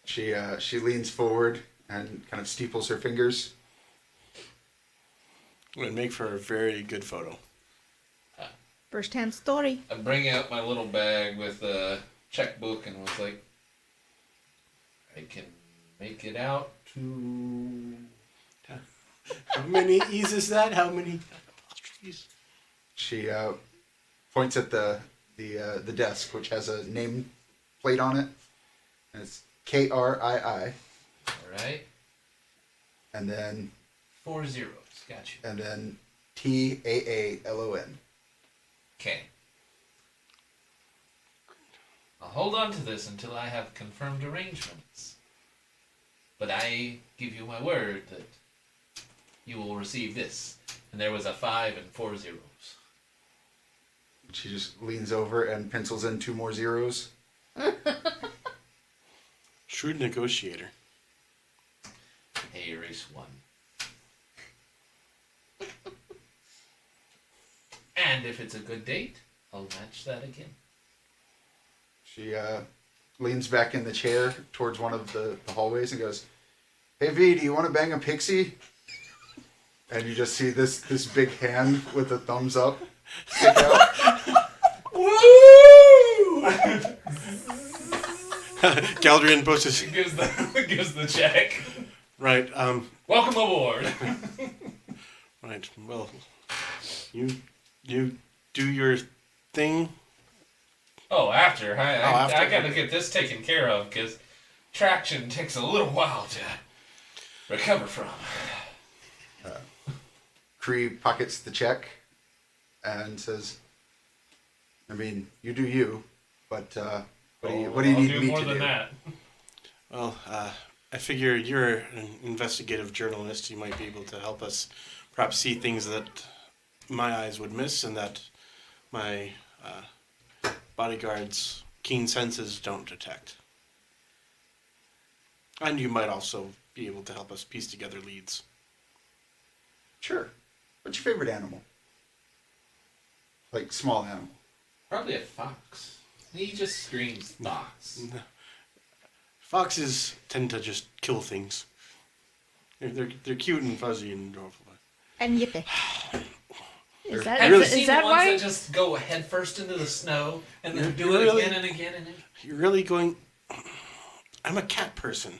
She leans forward and kind of steeples her fingers. It would make for a very good photo. First-hand story. I bring out my little bag with a checkbook and was like, I can make it out to... How many E's is that? How many apostrophes? She points at the desk, which has a name plate on it, and it's KRII, Alright. and then 4 zeros. Got you. and then TAALON. Okay. I'll hold on to this until I have confirmed arrangements. But I give you my word that you will receive this. And there was a 5 and 4 zeros. She just leans over and pencils in 2 more zeros. Shrewd negotiator. Hey, Rhys 1. And if it's a good date, I'll match that again. She leans back in the chair towards one of the hallways and goes, "Hey V, do you want to bang a pixie?" And you just see this big hand with a thumbs up stick out. Woo! Galdrien puts his gives the check. right. Welcome aboard. Right. Well, you do your thing. Oh, after. After. I gotta get this taken care of because traction takes a little while to recover from. Cree pockets the check and says, "I mean, you do you, but what do you I'll need do me more to than do?" that. Well, I figure you're an investigative journalist. You might be able to help us perhaps see things that my eyes would miss and that my bodyguard's keen senses don't detect. And you might also be able to help us piece together leads. Sure. What's your favorite animal? Like small animal. Probably a fox. He just screams fox. Foxes tend to just kill things. They're cute and fuzzy and adorable. And yippee. Is Have that, you is seen that the ones why? that just go headfirst into the snow and then do Really? it again and again and again? You're really going... I'm a cat person.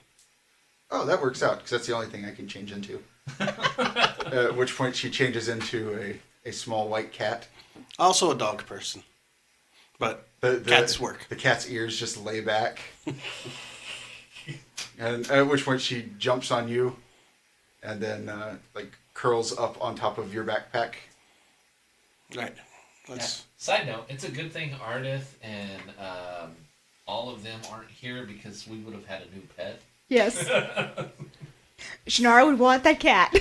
Oh, that works out, because that's the only thing I can change into. At which point she changes into a small white cat. Also a dog person. But The cats work. The cat's ears just lay back. And at which point she jumps on you and then like curls up on top of your backpack. Right. Let's... Yeah. Side note, it's a good thing Ardith and all of them aren't here because we would have had a new pet. Yes. Shannara would want that cat.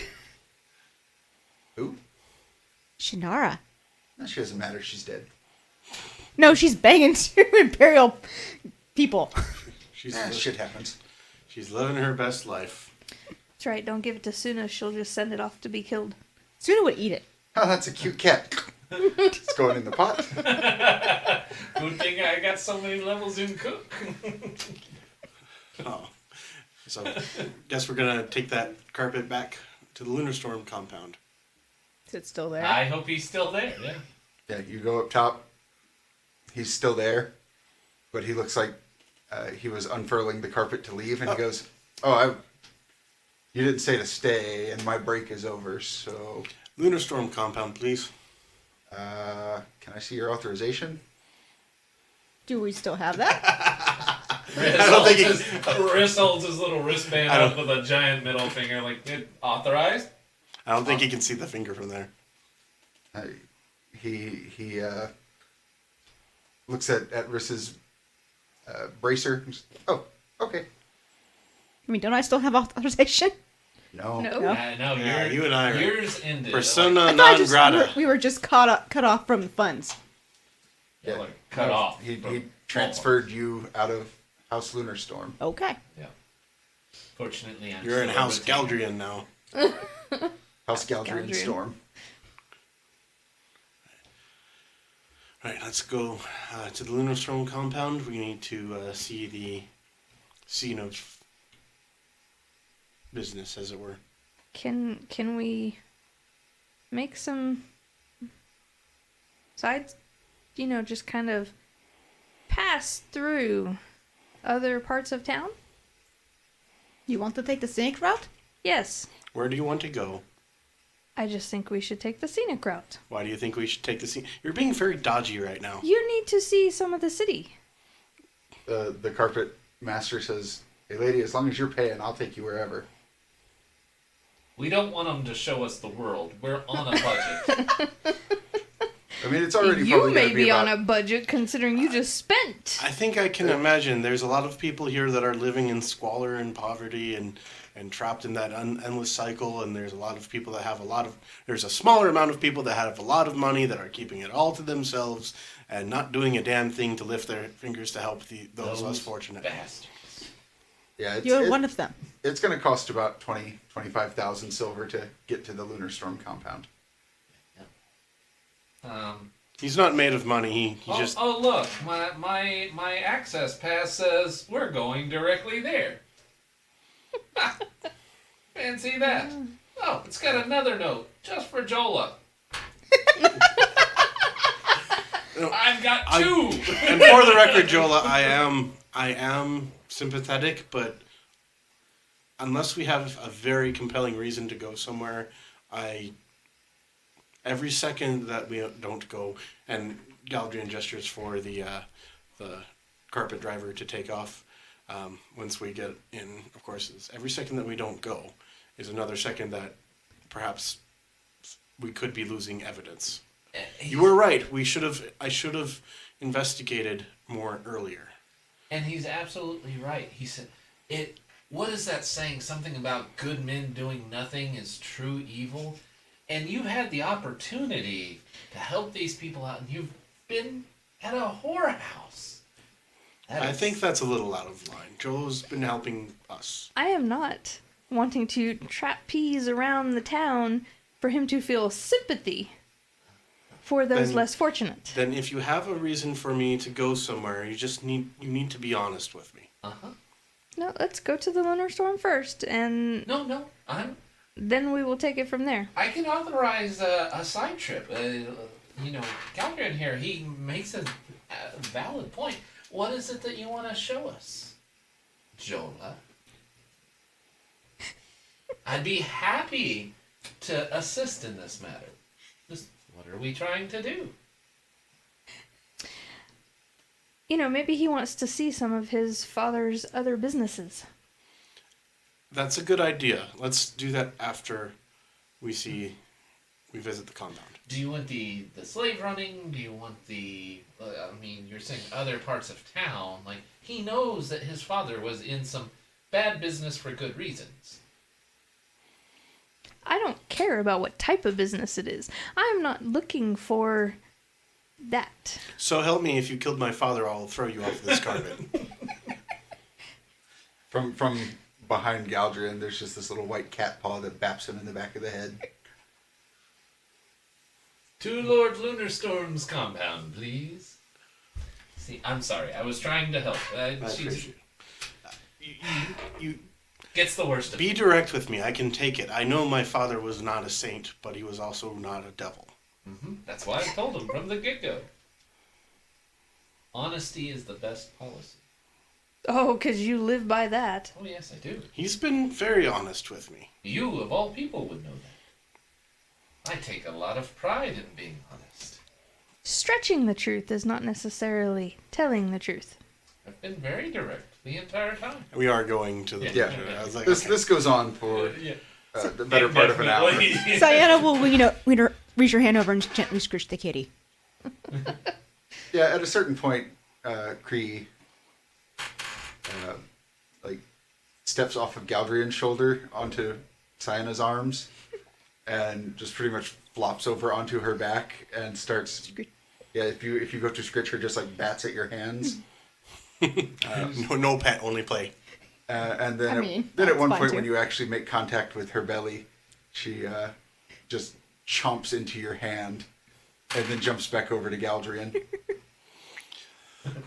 Who? Shannara. No, she doesn't matter. She's dead. No, she's banging two Imperial people. She's, Shit happens. she's living her best life. That's right. Don't give it to Suna. She'll just send it off to be killed. Suna would eat it. Oh, that's a cute cat. It's going in the pot. Good thing I got so many levels in cook. Oh. So, guess we're going to take that carpet back to the Lunar Storm compound. Is it still there? I hope he's still there. Yeah. Yeah, you go up top. He's still there, but he looks like he was unfurling the carpet to leave, and he goes, you didn't say to stay, and my break is over, so... Lunar Storm compound, please. Can I see your authorization? Do we still have that? Rhys holds his little wristband up with a giant middle finger, like, authorized? I don't think he can see the finger from there. He looks at Rhys's bracer. And just, oh, okay. I mean, don't I still have authorization? No. No. No. No, Yeah, you and I are yours ended. Persona I thought non grata. we were just cut off from the funds. Yeah, like cut off. He from- transferred you out of House Lunarstorm. Okay. Yeah. Fortunately, I'm You're in still House rotating. Galdrien now. House Galdrien Galdrien. Storm. Right, let's go to the Lunar Storm compound. We need to see the scene of business, as it were. Can we make some sides? You know, just kind of pass through other parts of town? You want to take the scenic route? Yes. Where do you want to go? I just think we should take the scenic route. Why do you think we should take the scene? You're being very dodgy right now. You need to see some of the city. The carpet master says, "Hey, lady, as long as you're paying, I'll take you wherever." We don't want them to show us the world. We're on a budget. I mean, it's already You probably may gonna be on about- a budget considering you just spent. I think I can imagine there's a lot of people here that are living in squalor and poverty and trapped in that endless cycle, and there's a lot of people that have there's a smaller amount of people that have a lot of money that are keeping it all to themselves and not doing a damn thing to lift their fingers to help those less fortunate. Bastards. Yeah, You're one of them. It's going to cost about 25,000 silver to get to the Lunar Storm compound. He's not made of money. He just Oh look, my access pass says we're going directly there. Fancy that. Oh, it's got another note just for Jola. I've got two. And for the record, Jola, I am sympathetic, but unless we have a very compelling reason to go somewhere, every second that we don't go, and Galdrien gestures for the carpet driver to take off. Once we get in, of course, every second that we don't go is another second that perhaps we could be losing evidence. You were right. I should have investigated more earlier. And he's absolutely right. He said, what is that saying? Something about good men doing nothing is true evil. And you've had the opportunity to help these people out, and you've been at a whorehouse. I think that's a little out of line. Joel's been helping us. I am not wanting to trap peas around the town for him to feel sympathy for those Then- less fortunate. Then if you have a reason for me to go somewhere, you need to be honest with me. Uh-huh. No, let's go to the lunar storm first, and No, then we will take it from there. I can authorize a side trip. Galdrien here, he makes a valid point. What is it that you want to show us, Jola? I'd be happy to assist in this matter. Just what are we trying to do? Maybe he wants to see some of his father's other businesses. That's a good idea. Let's do that after we visit the compound. Do you want the slave running? Do you want you're saying other parts of town. Like, he knows that his father was in some bad business for good reasons. I don't care about what type of business it is. I'm not looking for that. So help me, if you killed my father, I'll throw you off this carpet. From behind Galdrien, there's just this little white cat paw that baps him in the back of the head. To Lord Lunarstorm's compound, please. See, I'm sorry. I was trying to help. I She appreciate it. You gets the worst of be me. direct with me. I can take it. I know my father was not a saint, but he was also not a devil. That's why I told him from the get-go. Honesty is the best policy. Oh, 'cause you live by that. Oh, yes, I do. He's been very honest with me. You, of all people, would know that. I take a lot of pride in being honest. Stretching the truth is not necessarily telling the truth. I've been very direct the entire time. We are going to the... Yeah. I was like, This okay. this goes on for Yeah. the better part of an hour. Indefinitely. Saiyna will, reach her hand over and gently scritch the kitty. Yeah, at a certain point, Kree steps off of Galdrien's shoulder onto Saiyna's arms, and just pretty much flops over onto her back and starts. Yeah, if you go to scritch her, just like bats at your hands. No pet, only play. And then at that's one fine point too. when you actually make contact with her belly, she just chomps into your hand, and then jumps back over to Galdrien.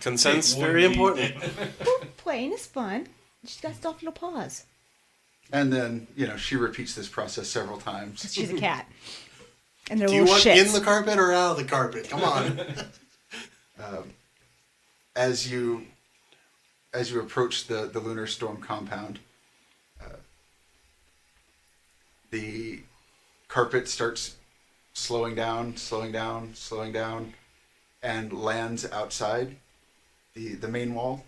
Consent's It very would be- important. Playing is fun. She's got soft little paws. And then she repeats this process several times. She's a cat. And they're Do you little want shits. in the carpet or out of the carpet? Come on. As you approach the lunar storm compound, the carpet starts slowing down, and lands outside the main wall.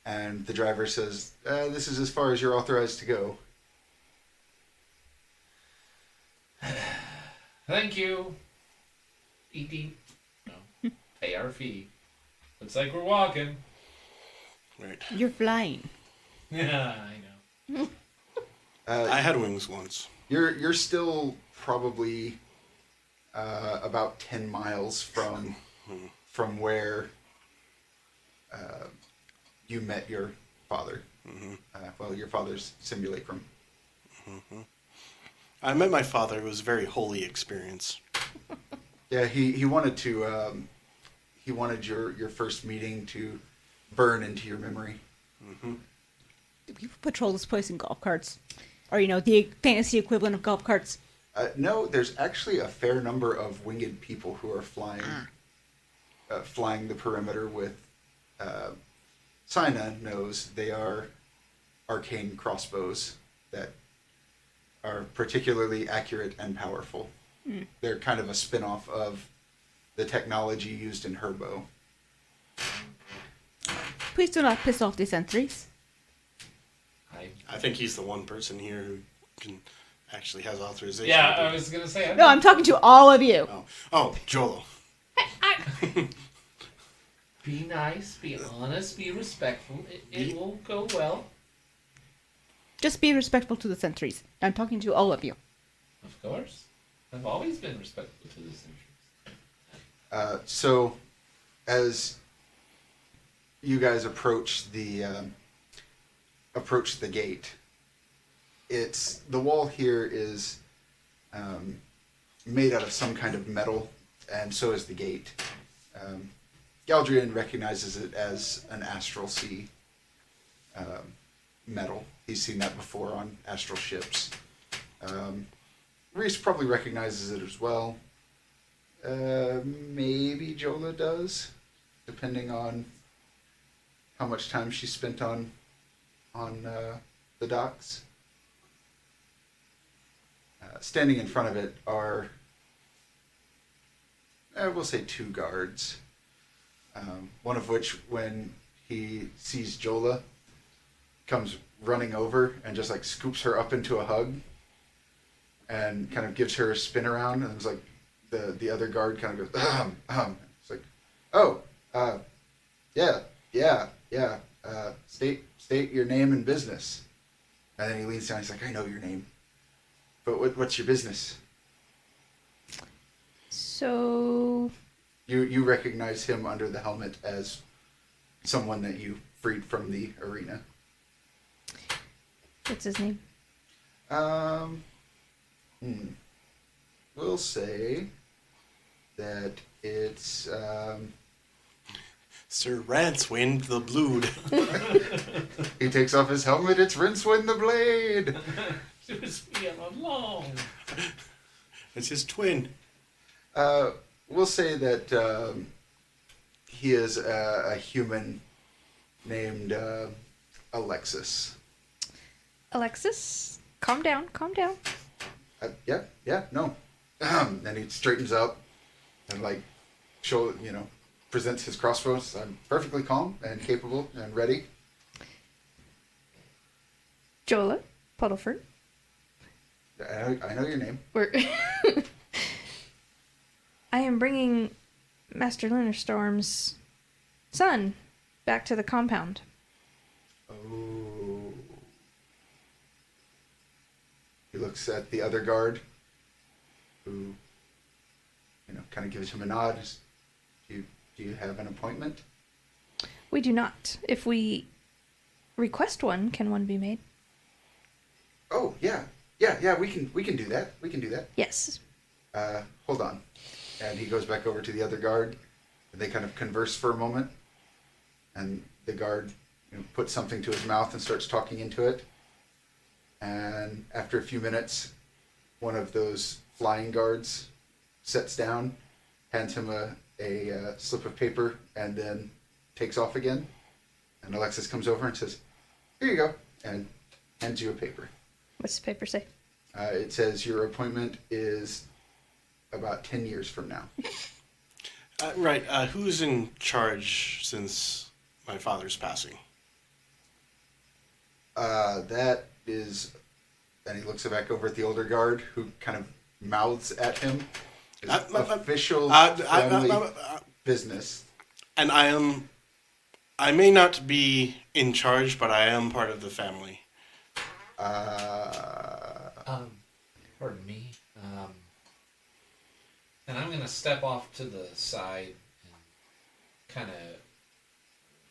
And the driver says, "This is as far as you're authorized to go." Thank you. Eating. No. Pay our fee. Looks like we're walking. Right. You're flying. Yeah, I know. I had wings once. You're still probably about 10 miles from where you met your father. Your father's simulacrum. I met my father. It was a very holy experience. Yeah, he wanted to. He wanted your first meeting to burn into your memory. People patrol this place in golf carts. Or, the fantasy equivalent of golf carts. No, there's actually a fair number of winged people who are flying the perimeter with. Saiyna knows they are arcane crossbows that are particularly accurate and powerful. They're kind of a spin-off of the technology used in her bow. Please do not piss off the sentries. I think he's the one person here who actually has authorization. Yeah, to do I was gonna say. No, I'm talking to all of you. Oh, Jola. Be nice, be honest, be respectful. It will go well. Just be respectful to the sentries. I'm talking to all of you. Of course. I've always been respectful to the sentries. So, as you guys approach the gate, the wall here is made out of some kind of metal, and so is the gate. Galdrien recognizes it as an astral sea metal. He's seen that before on astral ships. Rhys probably recognizes it as well. Maybe Jola does, depending on how much time she spent on the docks. Standing in front of it are, we'll say, 2 guards. One of which, when he sees Jola, comes running over and just like scoops her up into a hug and kind of gives her a spin around, and it's like the other guard kind of goes it's like, oh, yeah, state your name and business. And then he leans down, he's like, I know your name, but what's your business? So You recognize him under the helmet as someone that you freed from the arena. what's his name? We'll say that it's Sir Rancewind the Blued. he takes off his helmet. It's Rincewind the Blade. Just be alone. It's his twin. We'll say that he is a human named Alexis. Alexis, calm down, calm down. No. And he straightens up and presents his crossbows. I'm perfectly calm and capable and ready. Jola, Puddleford. I know your name. I am bringing Master Lunarstorm's son back to the compound. Oh. He looks at the other guard, who, kind of gives him a nod. Do you have an appointment? We do not. If we request one, can one be made? Oh, yeah. We can do that. We can do that. Yes. Hold on. And he goes back over to the other guard, and they kind of converse for a moment. And the guard puts something to his mouth and starts talking into it. And after a few minutes, one of those flying guards sits down, hands him a slip of paper, and then takes off again. And Alexis comes over and says, "Here you go," and hands you a paper. What's the paper say? It says your appointment is about 10 years from now. Right. Who's in charge since my father's passing? That is, and he looks back over at the older guard, who kind of mouths at him. Official family business. And I may not be in charge, but I am part of the family. Pardon me. And I'm going to step off to the side and kind of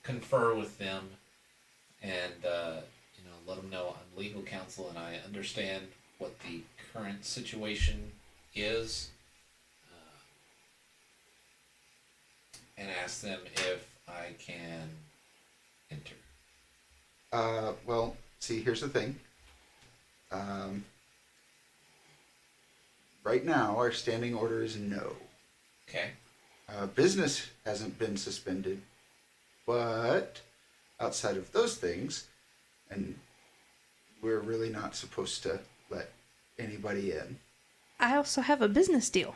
confer with them and, let them know I'm legal counsel and I understand what the current situation is. And ask them if I can enter. Well, see, here's the thing. Right now, our standing order is no. Okay. Business hasn't been suspended, but outside of those things, and we're really not supposed to let anybody in. I also have a business deal.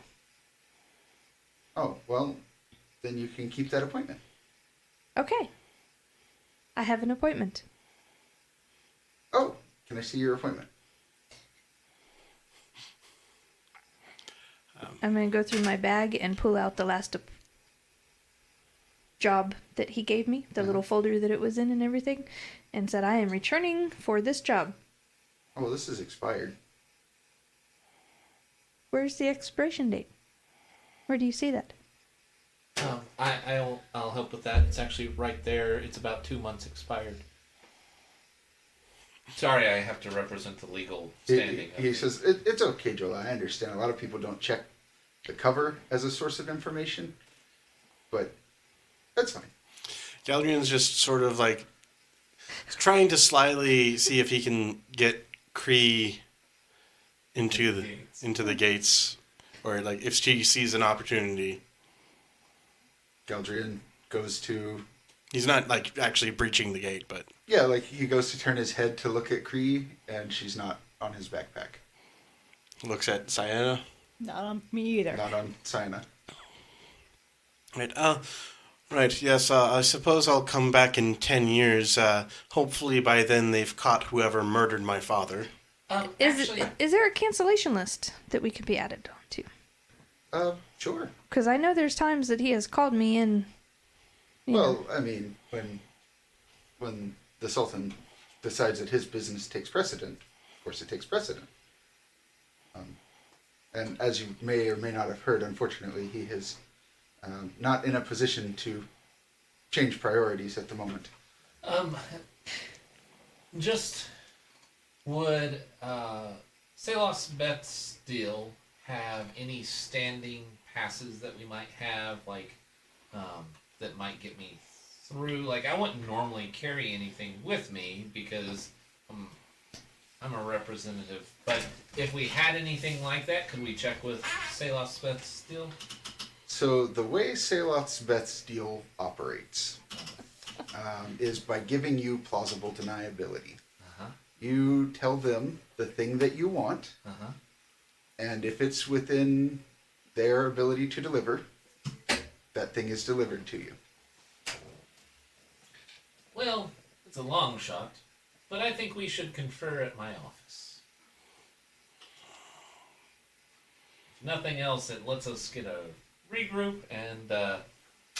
Oh, well, then you can keep that appointment. Okay. I have an appointment. Oh, can I see your appointment? I'm going to go through my bag and pull out the last job that he gave me, the little folder that it was in and everything, and said, I am returning for this job. Oh, this is expired. Where's the expiration date? Where do you see that? I'll help with that. It's actually right there. It's about 2 months expired. Sorry, I have to represent the legal standing. He says, it's okay, Jola. I understand. A lot of people don't check the cover as a source of information, but that's fine. Galdrien's just sort of like trying to slyly see if he can get Cree into the gates, or like if she sees an opportunity. Galdrien goes to... He's not like actually breaching the gate, but Yeah, like he goes to turn his head to look at Cree, and she's not on his backpack. looks at Saiyna. Not on me either. Not on Saiyna. Right. Right. Yes. I suppose I'll come back in 10 years. Hopefully by then they've caught whoever murdered my father. Is there a cancellation list that we could be added to? Sure. Because I know there's times that he has called me in. you know. Well, I mean, when the Sultan decides that his business takes precedent, of course it takes precedent. And as you may or may not have heard, unfortunately, he is not in a position to change priorities at the moment. Just would Salos Beth's deal have any standing passes that we might have, like that might get me through? Like, I wouldn't normally carry anything with me because I'm a representative. But if we had anything like that, could we check with Salos Beth's deal? So the way Saloth's Beth's deal operates is by giving you plausible deniability. Uh-huh. You tell them the thing that you want, Uh-huh. and if it's within their ability to deliver, that thing is delivered to you. Well, it's a long shot, but I think we should confer at my office. If nothing else, it lets us get a regroup and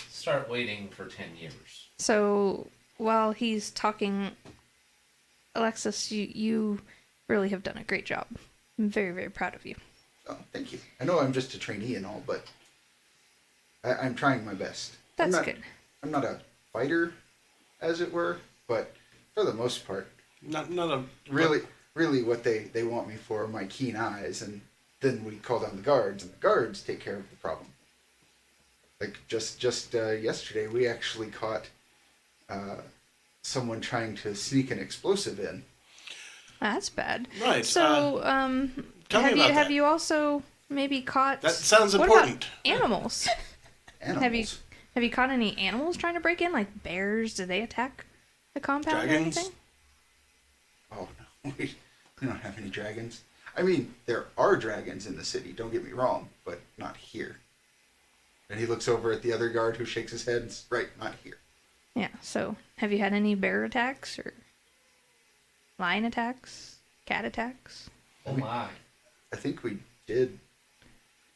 start waiting for 10 years. So while he's talking, Alexis, you really have done a great job. I'm very, very proud of you. Oh, thank you. I know I'm just a trainee and all, but I'm trying my best. That's I'm not, good. I'm not a fighter, as it were, but for the most part, Not a really what they want me for are my keen eyes, and then we call down the guards, and the guards take care of the problem. Like just yesterday, we actually caught someone trying to sneak an explosive in. That's bad. Right. So, tell me about have that. you also maybe caught? That sounds what important. about animals? Animals. Have you caught any animals trying to break in, like bears? Do they attack the compound or Dragons? anything? Oh no, we don't have any dragons. I mean, there are dragons in the city. Don't get me wrong, but not here. And he looks over at the other guard who shakes his head. And says, right, not here. Yeah. So, have you had any bear attacks or lion attacks, cat attacks? Oh my. I think we did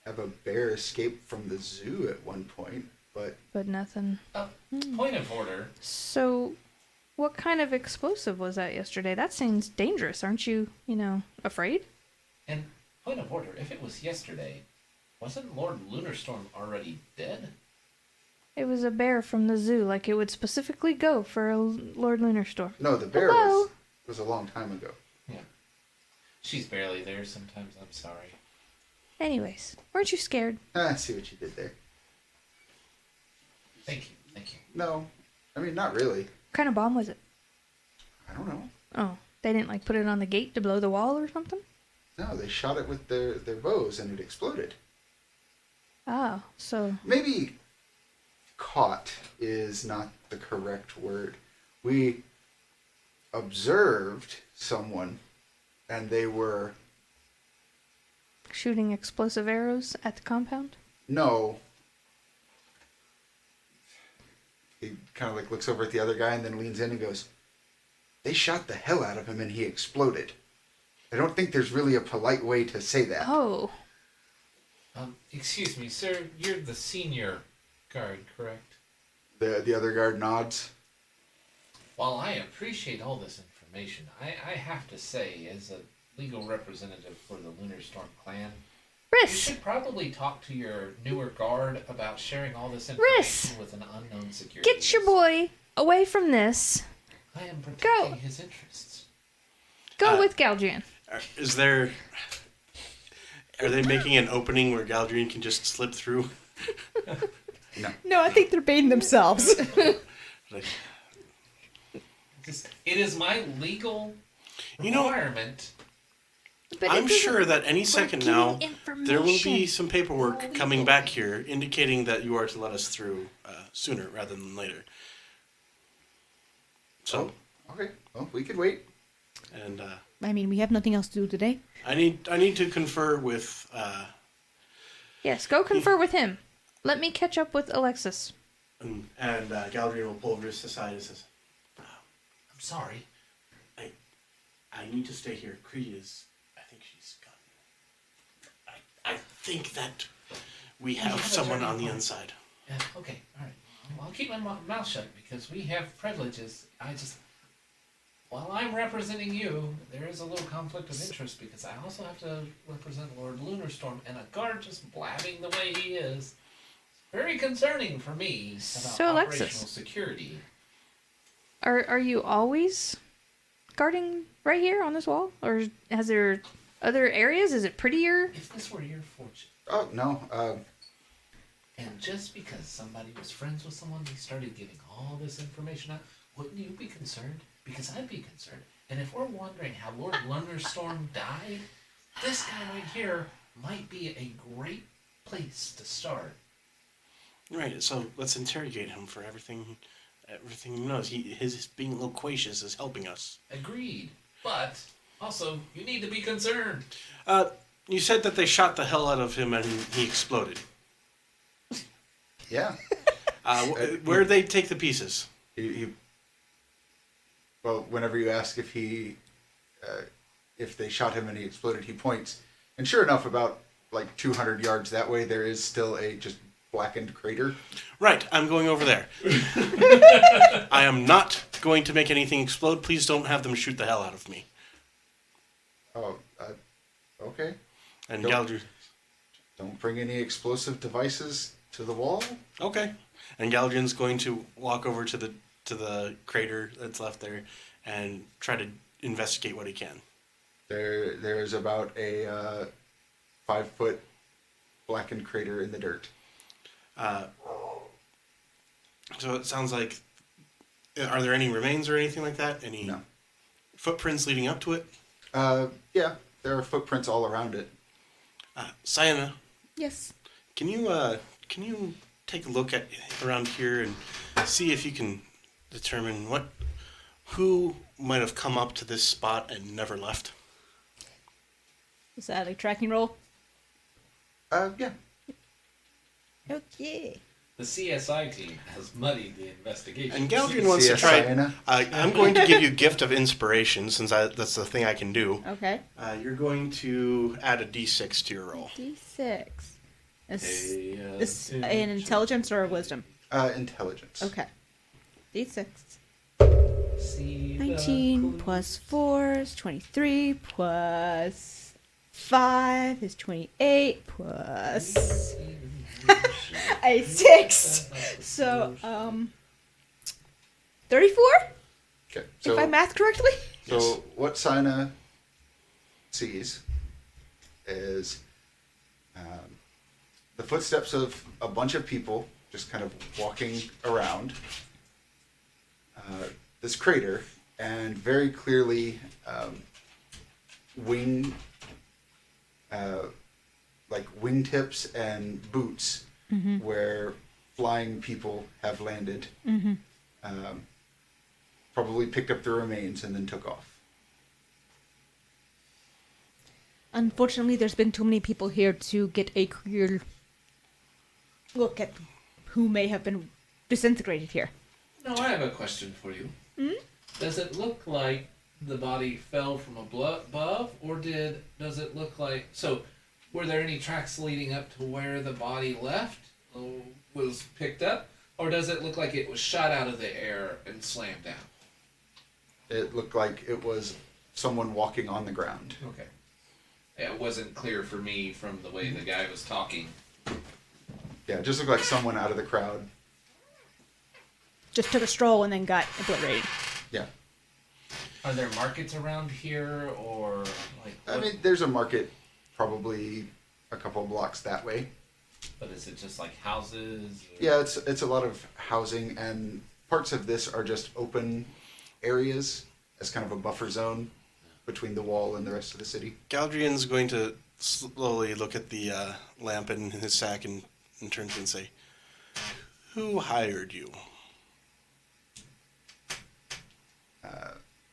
have a bear escape from the zoo at one point, but But nothing. Point of order. So, what kind of explosive was that yesterday? That seems dangerous. Aren't you, afraid? And point of order, if it was yesterday, wasn't Lord Lunarstorm already dead? It was a bear from the zoo. Like, it would specifically go for a Lord Lunarstorm. no, the bear Hello? was a long time ago. Yeah. She's barely there sometimes, I'm sorry. Anyways, weren't you scared? I see what you did there. Thank you. No, I mean, not really. What kind of bomb was it? I don't know. Oh, they didn't, put it on the gate to blow the wall or something? No, they shot it with their bows and it exploded. Oh, so... Maybe caught is not the correct word. We observed someone and they were... Shooting explosive arrows at the compound? No. He kind of looks over at the other guy and then leans in and goes, they shot the hell out of him and he exploded. I don't think there's really a polite way to say that. Oh. Excuse me, sir, you're the senior guard, correct? The other guard nods. While I appreciate all this information, information. I have to say, as a legal representative for the Lunar Storm clan, you Rhys, should probably talk to your newer guard about sharing all this Rhys, information with an unknown security. get your boy away from this. I am protecting Go. his interests. Go with Galdrien. Are they making an opening where Galdrien can just slip through? No, I think they're baiting themselves. Like, It is my legal You know- requirement. But it I'm doesn't- sure that any second getting now there will be information. some paperwork coming back here indicating that you are to let us through sooner rather than later. So, Okay. Well, we could wait. and I mean, we have nothing else to do today. I need to confer with. Yes, go confer with him. Let me catch up with Alexis. And Galdrien will pull Rhys aside and says, I'm sorry. I need to stay here. Cree is. I think she's gone. I think that we have have a someone turning on the point. inside. Yeah, okay, alright. Well, I'll keep my mouth shut because we have privileges. While I'm representing you, there is a little conflict of interest because I also have to represent Lord Lunarstorm, and a guard just blabbing the way he is. Very concerning for me about So, Alexis. operational security. Are you always guarding right here on this wall, or has there other areas? Is it prettier? If this were your fortune, Oh no. and just because somebody was friends with someone, they started giving all this information out, wouldn't you be concerned? Because I'd be concerned. And if we're wondering how Lord Lunarstorm died, this guy right here might be a great place to start. Right. So let's interrogate him for everything he knows. His being loquacious is helping us. Agreed. But also, you need to be concerned. You said that they shot the hell out of him and he exploded. Yeah. Where did they take the pieces? Well, whenever you ask if they shot him and he exploded, he points, and sure enough, about like 200 yards that way, there is still a just blackened crater. Right, I'm going over there. I am not going to make anything explode. Please don't have them shoot the hell out of me. Oh, okay. And Don't- Galdrien. Don't bring any explosive devices to the wall. Okay. And Galdrien's going to walk over to the crater that's left there and try to investigate what he can. There's about a 5-foot blackened crater in the dirt. So it sounds like, are there any remains or anything like that? Any No. footprints leading up to it? Yeah, there are footprints all around it. Saiyna, Yes. can you take a look around here and see if you can determine who might have come up to this spot and never left? Is that a tracking roll? Yeah. Okay. The CSI team has muddied the investigation. And Galdrien wants to CS try. Saiyna. I'm going to give you gift of inspiration since that's the thing I can do. Okay. You're going to add a d6 to your roll. D6. Is an An intelligence or a wisdom? Intelligence. Okay. D6. See 19 the plus 4 is 23 plus 5 is 28 plus a 6. So, 34? Okay. If I math correctly? So what Saiyna sees is the footsteps of a bunch of people just kind of walking around this crater, and very clearly like wingtips and boots where flying people have landed. Probably picked up the remains and then took off. Unfortunately, there's been too many people here to get a clear look at who may have been disintegrated here. No, I have a question for you. Does it look like the body fell from above, or does it look like... So, were there any tracks leading up to where the body left, or was picked up, or does it look like it was shot out of the air and slammed down? It looked like it was someone walking on the ground. Okay. Yeah, it wasn't clear for me from the way the guy was talking. Yeah, it just looked like someone out of the crowd. Just took a stroll and then got obliterated. Yeah. Are there markets around here, or like? I mean, there's a market probably a couple blocks that way. But is it just like houses? Or... Yeah, it's a lot of housing, and parts of this are just open areas as kind of a buffer zone between the wall and the rest of the city. Galdrien's going to slowly look at the lamp in his sack and turn to and say, "Who hired you?"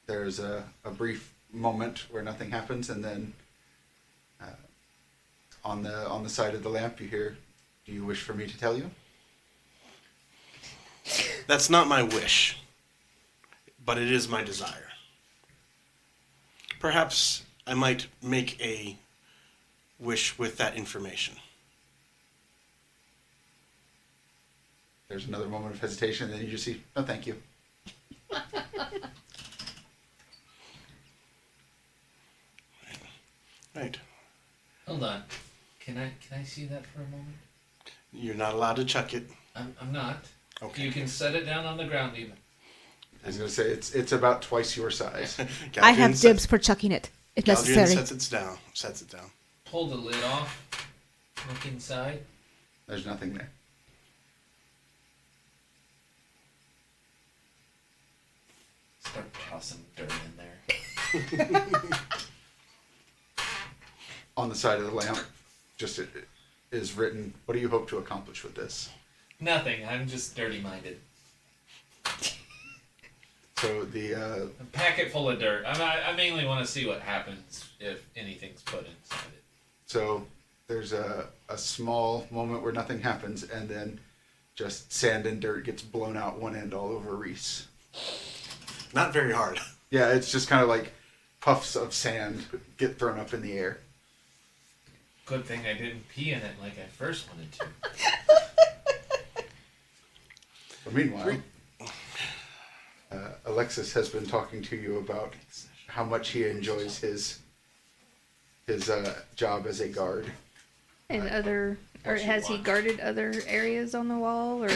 There's a brief moment where nothing happens, and then on the side of the lamp you hear, "Do you wish for me to tell you?" That's not my wish, but it is my desire. Perhaps I might make a wish with that information. There's another moment of hesitation, and then you just see, "No, thank you." Right. Hold on. Can I see that for a moment? You're not allowed to chuck it. I'm not. Okay. You can set it down on the ground even. I was going to say, it's about twice your size. I have Galdrien dibs for chucking it, if Galdrien necessary. sets it down. Pull the lid off. Look inside. There's nothing there. Start tossing dirt in there. On the side of the lamp, just it is written, "What do you hope to accomplish with this?" Nothing. I'm just dirty-minded. So the A packet full of dirt. I mainly want to see what happens if anything's put inside it. so there's a small moment where nothing happens, and then just sand and dirt gets blown out one end all over Rhys. Not very hard. Yeah, it's just kind of like puffs of sand get thrown up in the air. Good thing I didn't pee in it like I first wanted to. But meanwhile, Alexis has been talking to you about how much he enjoys his job as a guard. And other, or What you has he want. guarded other areas on the wall, or?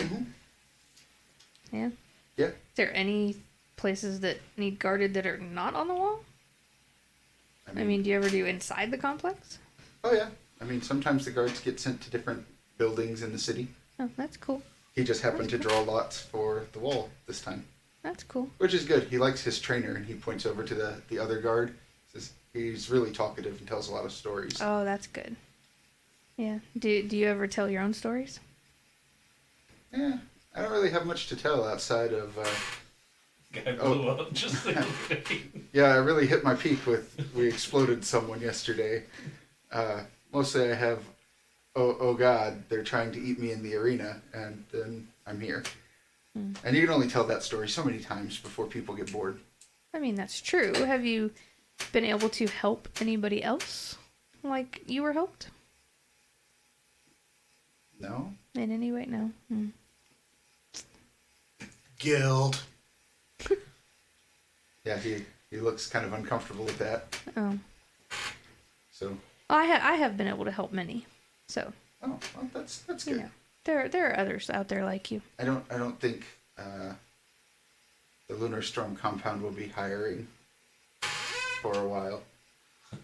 Yeah. Yeah. Is there any places that need guarded that are not on the wall? I mean, do you ever do inside the complex? Oh yeah. I mean, sometimes the guards get sent to different buildings in the city. Oh, that's cool. He just happened to draw lots for the wall this time, That's cool. which is good. He likes his trainer, and he points over to the other guard. Says he's really talkative and tells a lot of stories. Oh, that's good. Yeah. Do you ever tell your own stories? Yeah, I don't really have much to tell outside of. Guy blew up just like Yeah, I really hit my peak with we exploded someone yesterday. Mostly I have, oh God, they're trying to eat me in the arena, and then I'm here. And you can only tell that story so many times before people get bored. I mean, that's true. Have you been able to help anybody else like you were helped? No? In any way? No. Guild. Yeah, he looks kind of uncomfortable with that. Oh. So, I have been able to help many. So, oh, well, that's you good. know, there are others out there like you. I don't think the Lunar Storm compound will be hiring for a while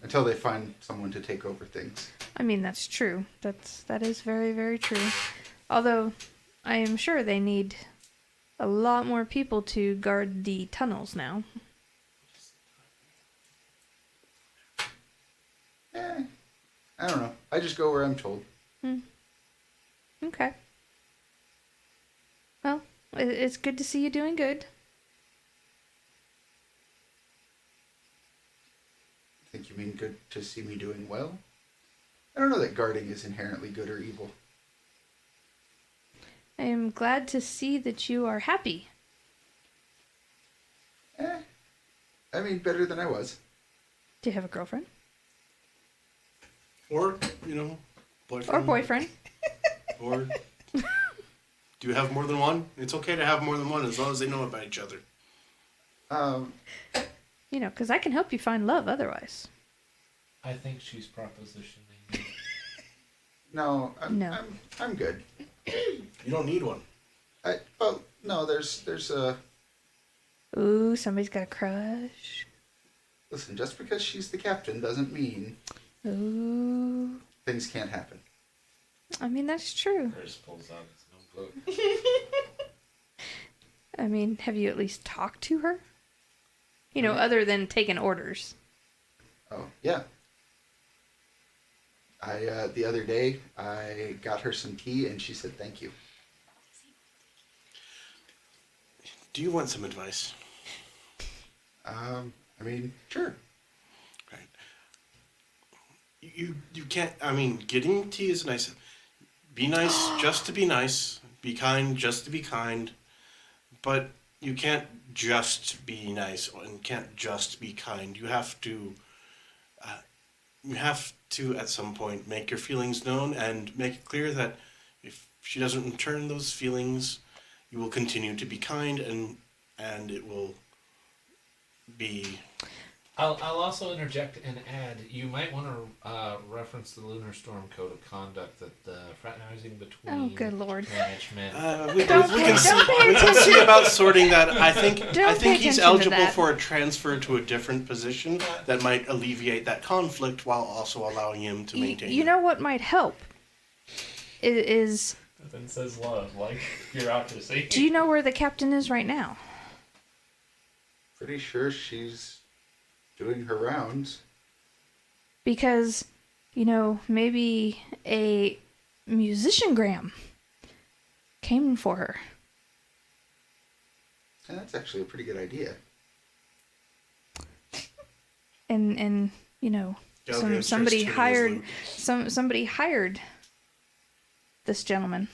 until they find someone to take over things. I mean, that's true. That is very, very true. Although, I am sure they need a lot more people to guard the tunnels now. I don't know. I just go where I'm told. Okay. Well, it's good to see you doing good. I think you mean good to see me doing well? I don't know that guarding is inherently good or evil. I am glad to see that you are happy. I mean, better than I was. Do you have a girlfriend? Or, boyfriend. Or boyfriend? Or do you have more than one? It's okay to have more than one as long as they know about each other. Um, You know, because I can help you find love otherwise. I think she's propositioning. no, No. I'm good. You don't need one. Well, no, there's a Ooh, somebody's got a crush. listen. Just because she's the captain doesn't mean Ooh. things can't happen. I mean, that's true. Rhys pulls out his notebook. I mean, have you at least talked to her? You know, other than taking orders. Oh yeah. The other day I got her some tea and she said thank you. Do you want some advice? I mean, sure. Right. You can't. I mean, getting tea is nice. Be nice just to be nice. Be kind just to be kind. But you can't just be nice and can't just be kind. You have to. You have to at some point make your feelings known and make it clear that if she doesn't return those feelings, you will continue to be kind and it will be. I'll also interject and add. You might want to reference the Lunar Storm Code of Conduct that the fraternizing between Oh, good lord. management. We Don't can pay see about sorting that. I think Don't pay he's attention to eligible that. for a transfer to a different position that might alleviate that conflict while also allowing him to maintain. You know what might help? Is Nothing says love like bureaucracy. do you know where the captain is right now? Pretty sure she's doing her rounds. Because, you know, maybe a musiciangram came for her. And that's actually a pretty good idea. And you know, Galdrien starts somebody tuning his hired lute. somebody hired this gentleman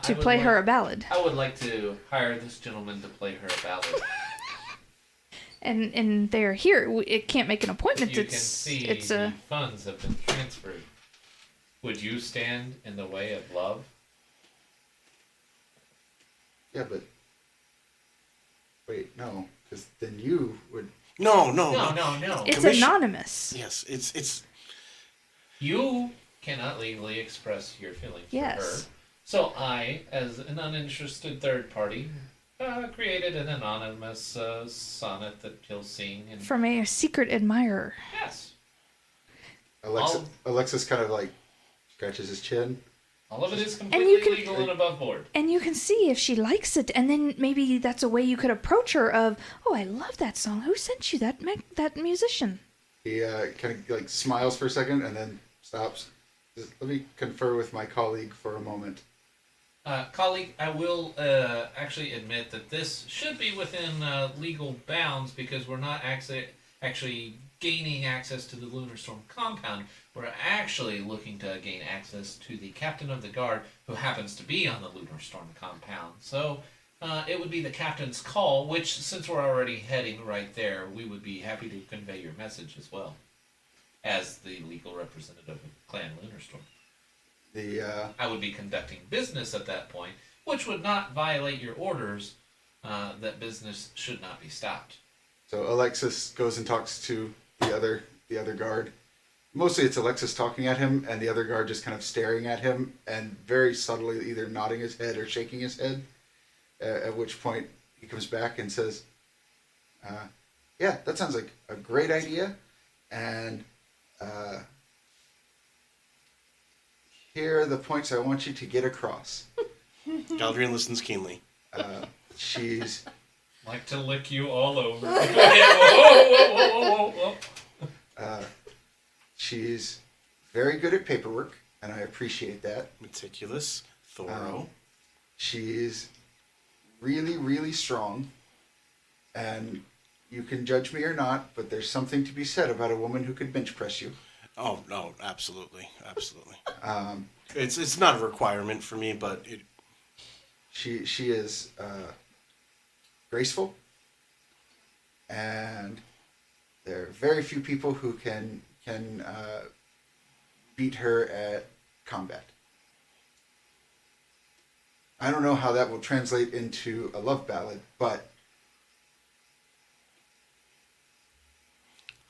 to play her a ballad. I would like to hire this gentleman to play her a ballad. And they're here. It can't make an appointment. You it's can see it's the a funds have been transferred. Would you stand in the way of love? Yeah, but wait, no, because then you would. No. it's Commission- anonymous. Yes, it's You cannot legally express your feelings for Yes. her. So I, as an uninterested third party, created an anonymous sonnet that he'll sing. And From a secret admirer. yes, Alexis kind of like scratches his chin. all of it is you completely can- legal and above board. And you can see if she likes it, and then maybe that's a way you could approach her of, oh, I love that song. Who sent you that musician? He kind of like smiles for a second and then stops. Just, let me confer with my colleague for a moment. Colleague, I will actually admit that this should be within legal bounds because we're not actually gaining access to the Lunar Storm compound. We're actually looking to gain access to the captain of the guard who happens to be on the Lunar Storm compound. So it would be the captain's call, which, since we're already heading right there, we would be happy to convey your message as well as the legal representative of Clan Lunar Storm. I would be conducting business at that point, which would not violate your orders. That business should not be stopped. So Alexis goes and talks to the other guard. Mostly it's Alexis talking at him and the other guard just kind of staring at him and very subtly either nodding his head or shaking his head. At which point he comes back and says, yeah, that sounds like a great idea. And here are the points I want you to get across. Galdrien listens keenly. She's Like to lick you all over. Go ahead. Whoa. she's very good at paperwork, and I appreciate that. Meticulous, thorough. She's really, really strong, and you can judge me or not, but there's something to be said about a woman who could bench press you. Oh no, absolutely. It's not a requirement for me, but it. She is graceful, and there are very few people who can beat her at combat. I don't know how that will translate into a love ballad, but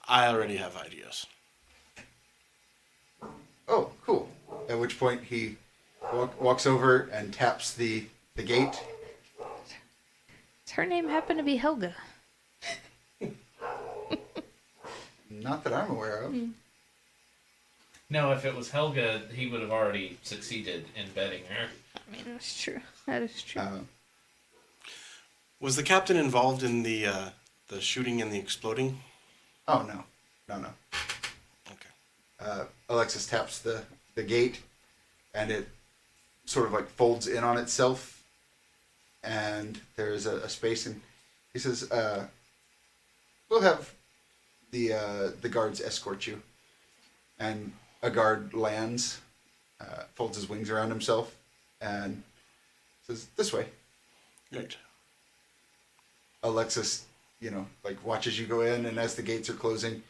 I already have ideas. oh, cool. At which point he walks over and taps the gate. Does her name happen to be Helga? Not that I'm aware of. No, if it was Helga, he would have already succeeded in betting her. I mean, that's true. That is true. Was the captain involved in the shooting and the exploding? Oh, no. Okay. Alexis taps the gate, and it sort of like folds in on itself, and there's a space, and he says, we'll have the guards escort you. And a guard lands, folds his wings around himself, and says, this way. Right. Alexis, like watches you go in, and as the gates are closing,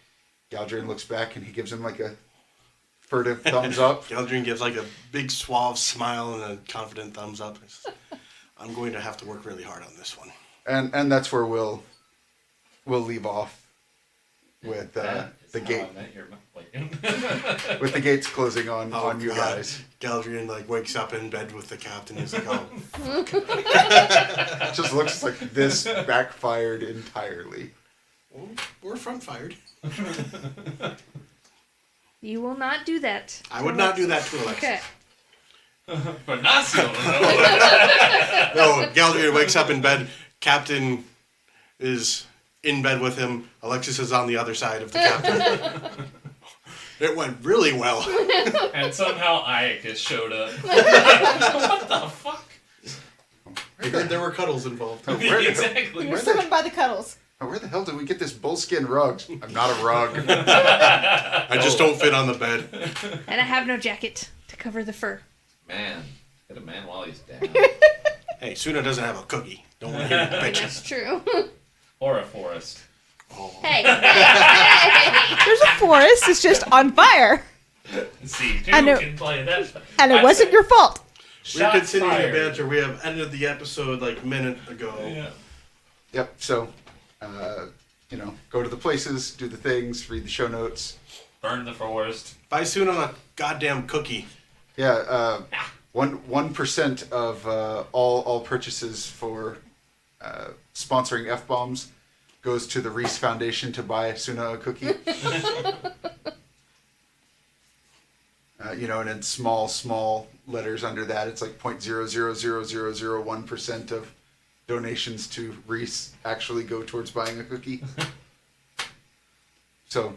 Galdrien looks back, and he gives him like a furtive thumbs up. Galdrien gives like a big suave smile and a confident thumbs up. I'm going to have to work really hard on this one. And that's where we'll leave off with the gate. With the gates closing on you guys. Galdrien like wakes up in bed with the captain. He's like, oh. It just looks like this backfired entirely. Well, we're front fired. You will not do that. I would not do that to Alexis. Okay. But not so. No, Galdrien wakes up in bed. Captain is in bed with him. Alexis is on the other side of the captain. It went really well. And somehow Iacus showed up. What the fuck? I heard there were cuddles involved. Oh, where, Exactly. You're summoned by the cuddles. where the hell did we get this bullskin rug? I'm not a rug. I just don't fit on the bed. And I have no jacket to cover the fur. Man. Get a man while he's down. Hey, Suna doesn't have a cookie. Don't want to hear the bitches. That's true. Or a forest. Oh. Hey, hey. There's a forest. It's just on fire. See, two I know. can play that. And it wasn't your fault. We're Shots continuing fired. the banter. We have ended the episode like a minute ago. Yeah. Yep, so, go to the places, do the things, read the show notes. Burn the forest. Buy Suna a goddamn cookie. Yeah, 1% of all purchases for sponsoring F-bombs goes to the Rhys Foundation to buy Suna a cookie. And in small letters under that, it's like 0.0000001% of donations to Rhys actually go towards buying a cookie. So,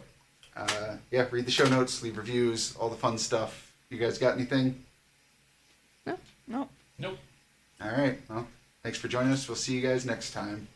read the show notes, leave reviews, all the fun stuff. You guys got anything? No. Nope. All right. Well, thanks for joining us. We'll see you guys next time.